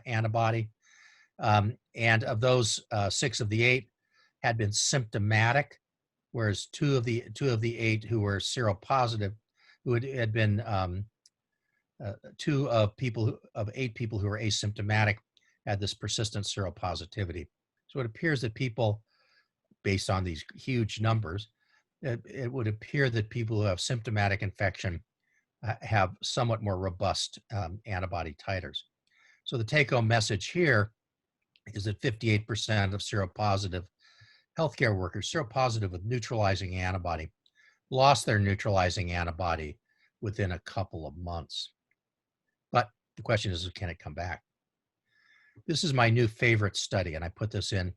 antibody, and of those, 6 of the 8 had been symptomatic, whereas 2 of the 8 who were seropositive, who had been 2 of 8 people who were asymptomatic had this persistent seropositivity. So it appears that people, based on these huge numbers, it would appear that people who have symptomatic infection have somewhat more robust antibody titers. So the take-home message here is that 58% of seropositive healthcare workers, seropositive with neutralizing antibody, lost their neutralizing antibody within a couple of months. But the question is, can it come back? This is my new favorite study, and I put this in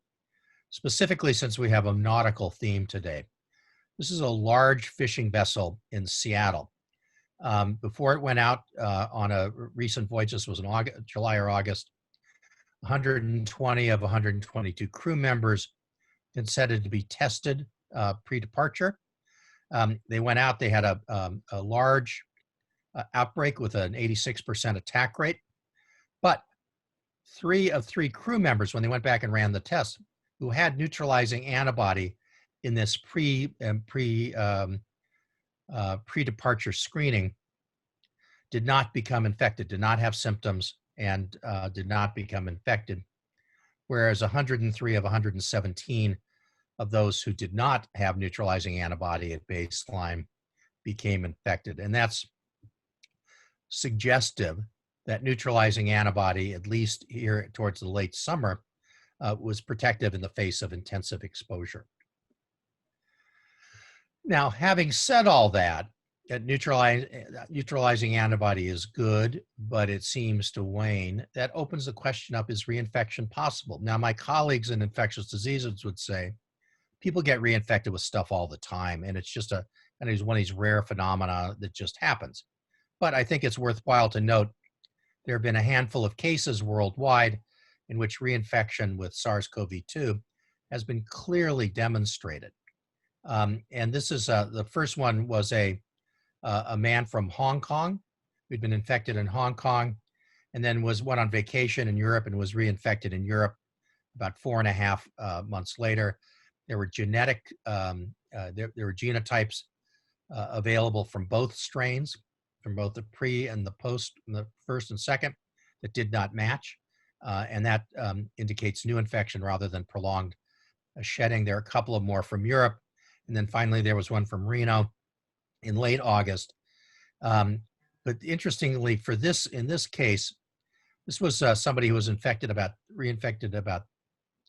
specifically since we have a nautical theme today. This is a large fishing vessel in Seattle. Before it went out on a recent voyage, this was in July or August, 120 of 122 crew members consented to be tested pre-departure. They went out, they had a large outbreak with an 86% attack rate, but 3 of 3 crew members, when they went back and ran the test, who had neutralizing antibody in this pre-departure screening, did not become infected, did not have symptoms, and did not become infected, whereas 103 of 117 of those who did not have neutralizing antibody at baseline became infected. And that's suggestive that neutralizing antibody, at least here towards the late summer, was protective in the face of intensive exposure. Now, having said all that neutralizing antibody is good, but it seems to wane, that opens the question up, is reinfection possible? Now, my colleagues in infectious diseases would say, people get reinfected with stuff all the time, and it's just one of these rare phenomena that just happens. But I think it's worthwhile to note there have been a handful of cases worldwide in which reinfection with SARS-CoV-2 has been clearly demonstrated. And this is the first one was a man from Hong Kong who'd been infected in Hong Kong, and then went on vacation in Europe and was reinfected in Europe about 4.5 months later. There were there were genotypes available from both strains, from both the pre and the post, the first and second, that did not match. And that indicates new infection rather than prolonged shedding. There are a couple of more from Europe. And then finally, there was one from Reno in late August. But interestingly, in this case, this was somebody who was reinfected about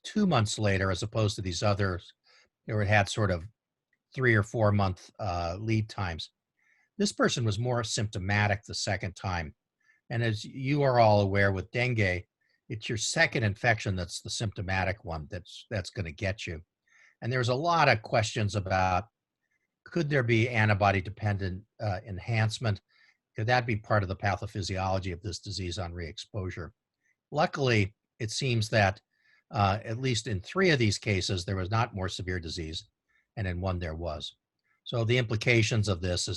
2 months later, as opposed to these others who had sort of 3 or 4 month lead times. This person was more symptomatic the second time. And as you are all aware with dengue, it's your second infection that's the symptomatic one that's going to get you. And there's a lot of questions about, could there be antibody dependent enhancement? Could that be part of the pathophysiology of this disease on re-exposure? Luckily, it seems that at least in 3 of these cases, there was not more severe disease, and in 1 there was. So the implications of this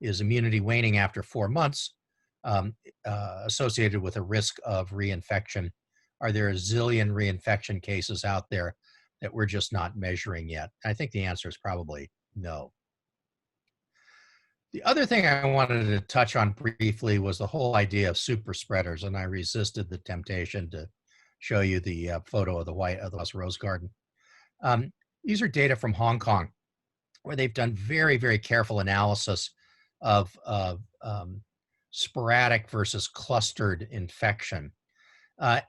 is immunity waning after 4 months associated with a risk of reinfection? Are there a zillion reinfection cases out there that we're just not measuring yet? I think the answer is probably no. The other thing I wanted to touch on briefly was the whole idea of super spreaders, and I resisted the temptation to show you the photo of the West Rose Garden. These are data from Hong Kong, where they've done very, very careful analysis of sporadic versus clustered infection.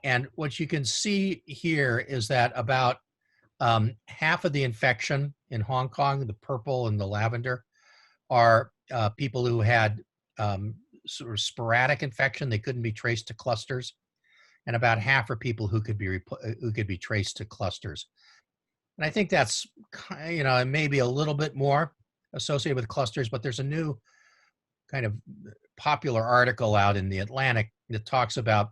And what you can see here is that about half of the infection in Hong Kong, the purple and the lavender, are people who had sort of sporadic infection. They couldn't be traced to clusters. And about half are people who could be traced to clusters. And I think that's, maybe a little bit more associated with clusters, but there's a new kind of popular article out in the Atlantic that talks about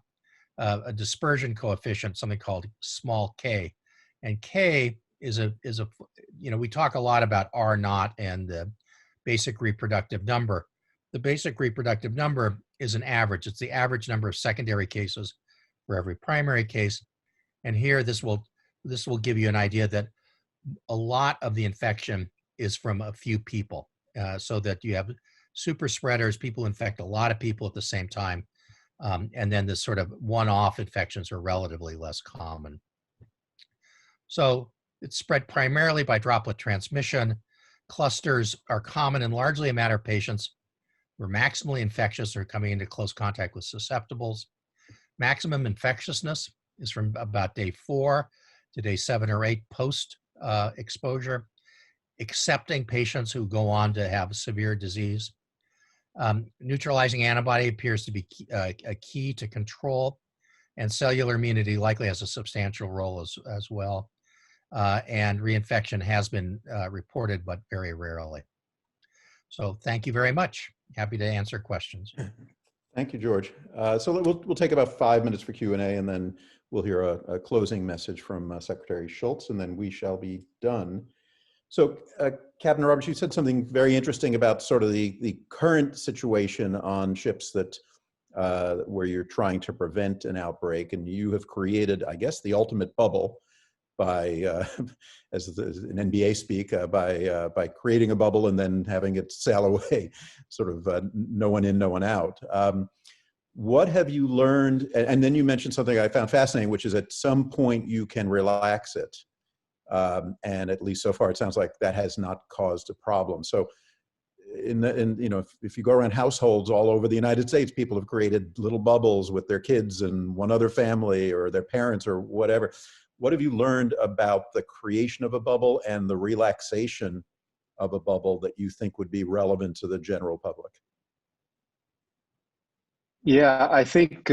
a dispersion coefficient, something called small k. And k is we talk a lot about R naught and the basic reproductive number. The basic reproductive number is an average. It's the average number of secondary cases for every primary case. And here, this will give you an idea that a lot of the infection is from a few people, so that you have super spreaders, people infect a lot of people at the same time. And then the sort of one-off infections are relatively less common. So it's spread primarily by droplet transmission. Clusters are common and largely a matter of patients who are maximally infectious or coming into close contact with susceptibles. Maximum infectiousness is from about day 4 to day 7 or 8 post exposure, excepting patients who go on to have severe disease. Neutralizing antibody appears to be a key to control, and cellular immunity likely has a substantial role as well. And reinfection has been reported, but very rarely. So thank you very much. Happy to answer questions. Thank you, George. So we'll take about 5 minutes for Q&A, and then we'll hear a closing message from Secretary Schultz, and then we shall be done. So Captain Roberts, you said something very interesting about sort of the current situation on ships that where you're trying to prevent an outbreak, and you have created, I guess, the ultimate bubble by, as an NBA speak, by creating a bubble and then having it sail away, sort of no one in, no one out. What have you learned? And then you mentioned something I found fascinating, which is at some point you can relax it. And at least so far, it sounds like that has not caused a problem. So if you go around households all over the United States, people have created little bubbles with their kids and one other family or their parents or whatever. What have you learned about the creation of a bubble and the relaxation of a bubble that you think would be relevant to the general public? Yeah, I think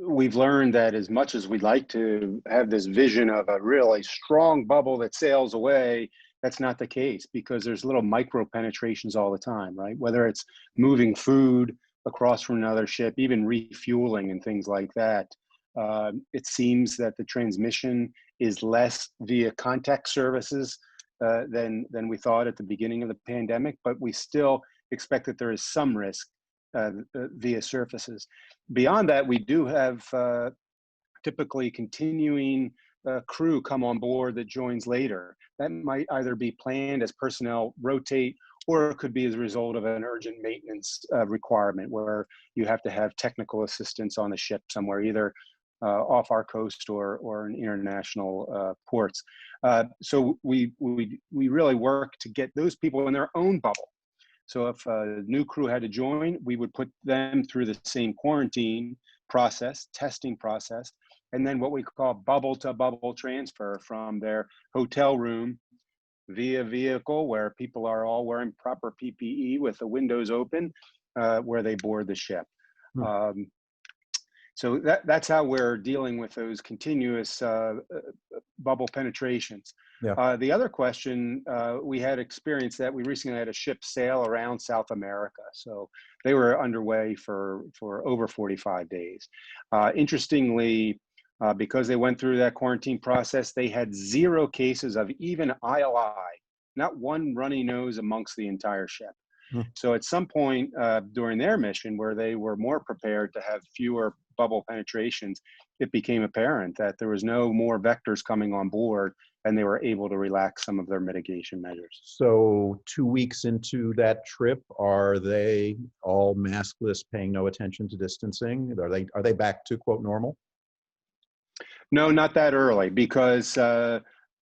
we've learned that as much as we'd like to have this vision of a really strong bubble that sails away, that's not the case, because there's little micro penetrations all the time, right? Whether it's moving food across from another ship, even refueling and things like that. It seems that the transmission is less via contact services than we thought at the beginning of the pandemic, but we still expect that there is some risk via surfaces. Beyond that, we do have typically continuing crew come on board that joins later. That might either be planned as personnel rotate, or it could be as a result of an urgent maintenance requirement where you have to have technical assistance on the ship somewhere, either off our coast or in international ports. So we really work to get those people in their own bubble. So if a new crew had to join, we would put them through the same quarantine process, testing process, and then what we call bubble to bubble transfer from their hotel room via vehicle where people are all wearing proper PPE with the windows open, where they board the ship. So that's how we're dealing with those continuous bubble penetrations. Yeah. The other question, we had experienced that we recently had a ship sail around South America. So they were underway for over 45 days. Interestingly, because they went through that quarantine process, they had 0 cases of even ILI, not one runny nose amongst the entire ship. So at some point during their mission, where they were more prepared to have fewer bubble penetrations, it became apparent that there was no more vectors coming on board, and they were able to relax some of their mitigation measures. So 2 weeks into that trip, are they all maskless, paying no attention to distancing? Are they back to quote normal? No, not that early, because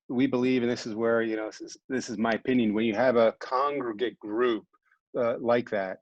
we believe, and this is where, you know, this is my opinion, when you have a congregate group like that,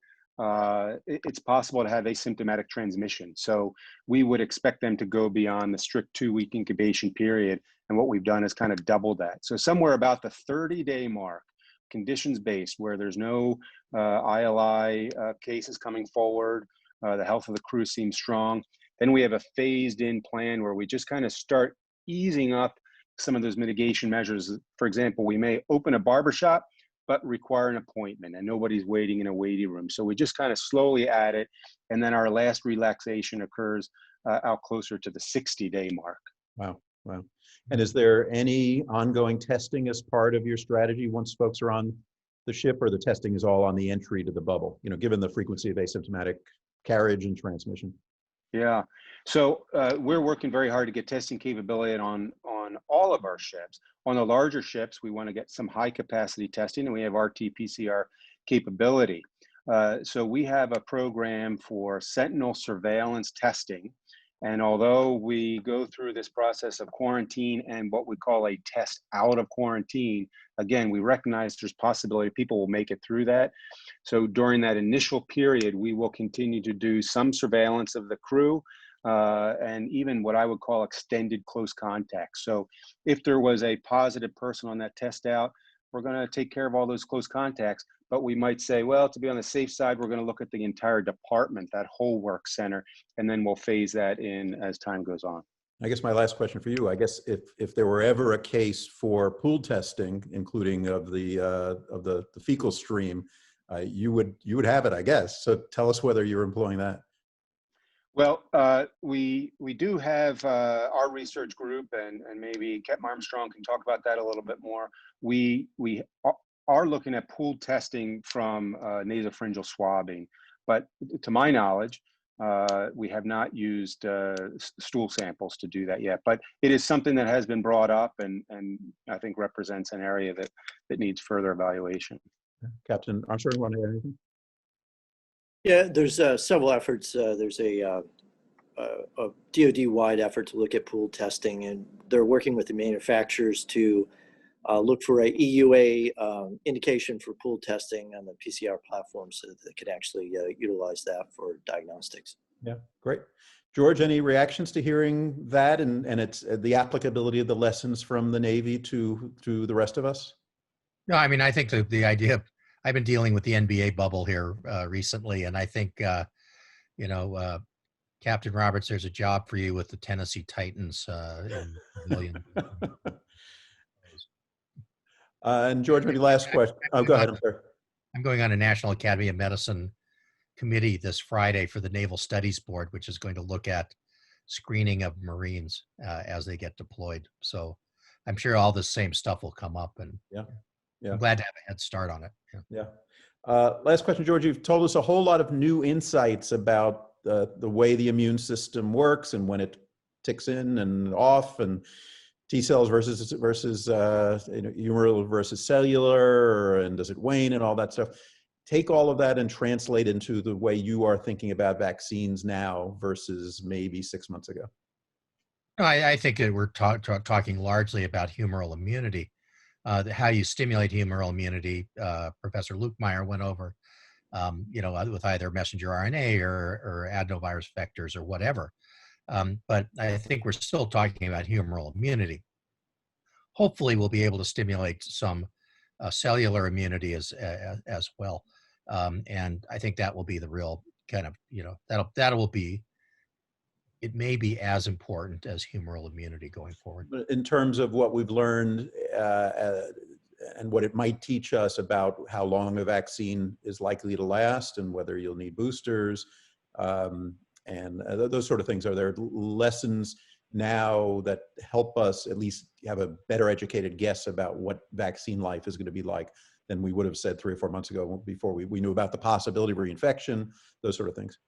it's possible to have asymptomatic transmission. So we would expect them to go beyond the strict 2-week incubation period. And what we've done is kind of doubled that. So somewhere about the 30-day mark, conditions-based, where there's no ILI cases coming forward, the health of the crew seems strong. Then we have a phased-in plan where we just kind of start easing up some of those mitigation measures. For example, we may open a barbershop, but require an appointment, and nobody's waiting in a waiting room. So we just kind of slowly add it, and then our last relaxation occurs out closer to the 60-day mark. Wow, wow. And is there any ongoing testing as part of your strategy once folks are on the ship, or the testing is all on the entry to the bubble, you know, given the frequency of asymptomatic carriage and transmission? Yeah, so we're working very hard to get testing capability on all of our ships. On the larger ships, we want to get some high capacity testing, and we have RT-PCR capability. So we have a program for sentinel surveillance testing. And although we go through this process of quarantine and what we call a test out of quarantine, again, we recognize there's possibility people will make it through that. So during that initial period, we will continue to do some surveillance of the crew, and even what I would call extended close contact. So if there was a positive person on that test out, we're going to take care of all those close contacts, but we might say, well, to be on the safe side, we're going to look at the entire department, that whole work center, and then we'll phase that in as time goes on. I guess my last question for you, I guess if there were ever a case for pooled testing, including of the fecal stream, you would have it, I guess. So tell us whether you're employing that. Well, we do have our research group, and maybe Captain Armstrong can talk about that a little bit more. We are looking at pooled testing from nasopharyngeal swabbing, but to my knowledge, we have not used stool samples to do that yet. But it is something that has been brought up, and I think represents an area that needs further evaluation. Captain Armstrong, want to add anything? Yeah, there's several efforts. There's a DoD-wide effort to look at pooled testing, and they're working with the manufacturers to look for a EUA indication for pooled testing on the PCR platform, so that they could actually utilize that for diagnostics. Yeah, great. George, any reactions to hearing that and it's the applicability of the lessons from the Navy to the rest of us? No, I mean, I think the idea, I've been dealing with the NBA bubble here recently, and I think, you know, Captain Roberts, there's a job for you with the Tennessee Titans in Pavilion. And George, maybe last question. Oh, go ahead. I'm sorry. I'm going on a National Academy of Medicine committee this Friday for the Naval Studies Board, which is going to look at screening of Marines as they get deployed. So I'm sure all the same stuff will come up, and yeah. I'm glad to have a head start on it. Yeah. Last question, George. You've told us a whole lot of new insights about the way the immune system works and when it ticks in and off. And T cells versus humoral versus cellular, and does it wane and all that stuff. Take all of that and translate into the way you are thinking about vaccines now versus maybe 6 months ago. I think that we're talking largely about humoral immunity, how you stimulate humoral immunity. Professor Lukemeyer went over, with either messenger RNA or adenovirus vectors or whatever. But I think we're still talking about humoral immunity. Hopefully, we'll be able to stimulate some cellular immunity as well. And I think that will be the real kind of, that will be, it may be as important as humoral immunity going forward. But in terms of what we've learned and what it might teach us about how long a vaccine is likely to last and whether you'll need boosters and those sort of things, are there lessons now that help us at least have a better educated guess about what vaccine life is going to be like than we would have said 3 or 4 months ago before we knew about the possibility of reinfection, those sort of things?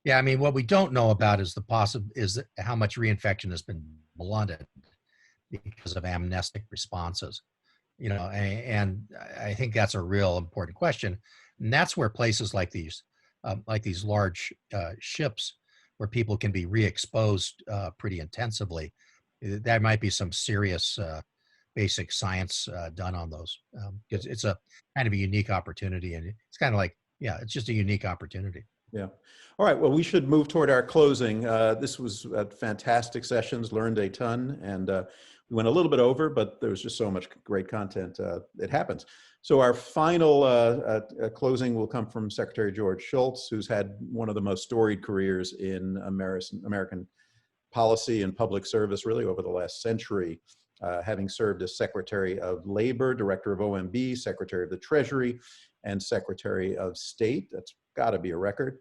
Yeah, I mean, what we don't know about is how much reinfection has been blunted because of amnestic responses, and I think that's a real important question. And that's where places like these large ships where people can be re-exposed pretty intensively, there might be some serious basic science done on those. It's a kind of a unique opportunity, and it's kind of like, it's just a unique opportunity. Yeah. All right. Well, we should move toward our closing. This was fantastic sessions, learned a ton, and we went a little bit over, but there was just so much great content. It happens. So our final closing will come from Secretary George Shultz, who's had one of the most storied careers in American policy and public service really over the last century, having served as Secretary of Labor, Director of OMB, Secretary of the Treasury, and Secretary of State. That's got to be a record.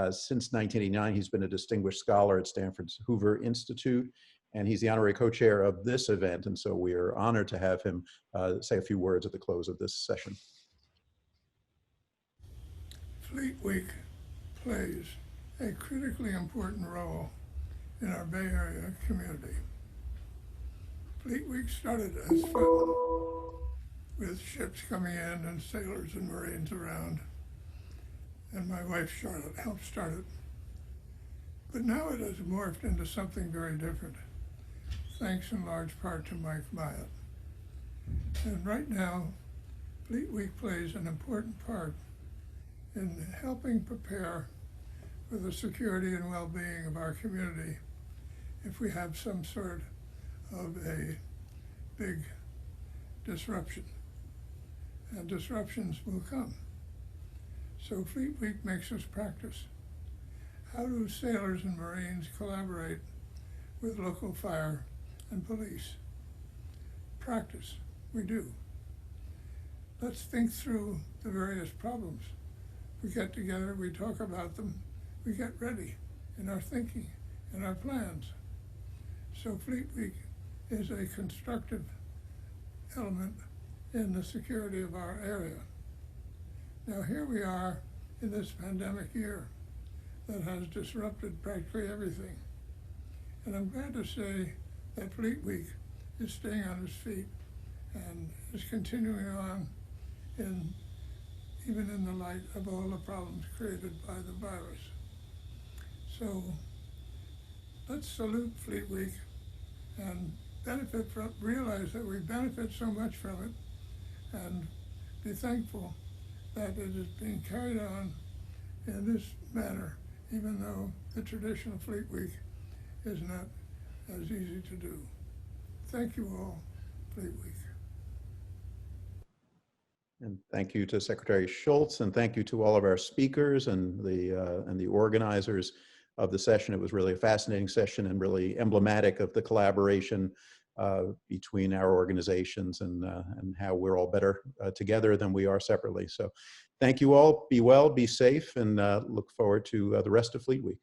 Since 1989, he's been a distinguished scholar at Stanford's Hoover Institute, and he's the honorary co-chair of this event. And so we are honored to have him say a few words at the close of this session. Fleet Week plays a critically important role in our Bay Area community. Fleet Week started as fun, with ships coming in and sailors and Marines around, and my wife Charlotte helped start it. But now it has morphed into something very different, thanks in large part to Mike Myatt. And right now, Fleet Week plays an important part in helping prepare for the security and well-being of our community if we have some sort of a big disruption. And disruptions will come. So Fleet Week makes us practice. How do sailors and Marines collaborate with local fire and police? Practice, we do. Let's think through the various problems. We get together, we talk about them, we get ready in our thinking, in our plans. So Fleet Week is a constructive element in the security of our area. Now here we are in this pandemic year that has disrupted practically everything. And I'm glad to say that Fleet Week is staying on its feet and is continuing on even in the light of all the problems created by the virus. So let's salute Fleet Week and realize that we benefit so much from it, and be thankful that it is being carried on in this manner, even though the traditional Fleet Week is not as easy to do. Thank you all, Fleet Week. And thank you to Secretary Shultz, and thank you to all of our speakers and the organizers of the session. It was really a fascinating session and really emblematic of the collaboration between our organizations and how we're all better together than we are separately. So thank you all. Be well, be safe, and look forward to the rest of Fleet Week.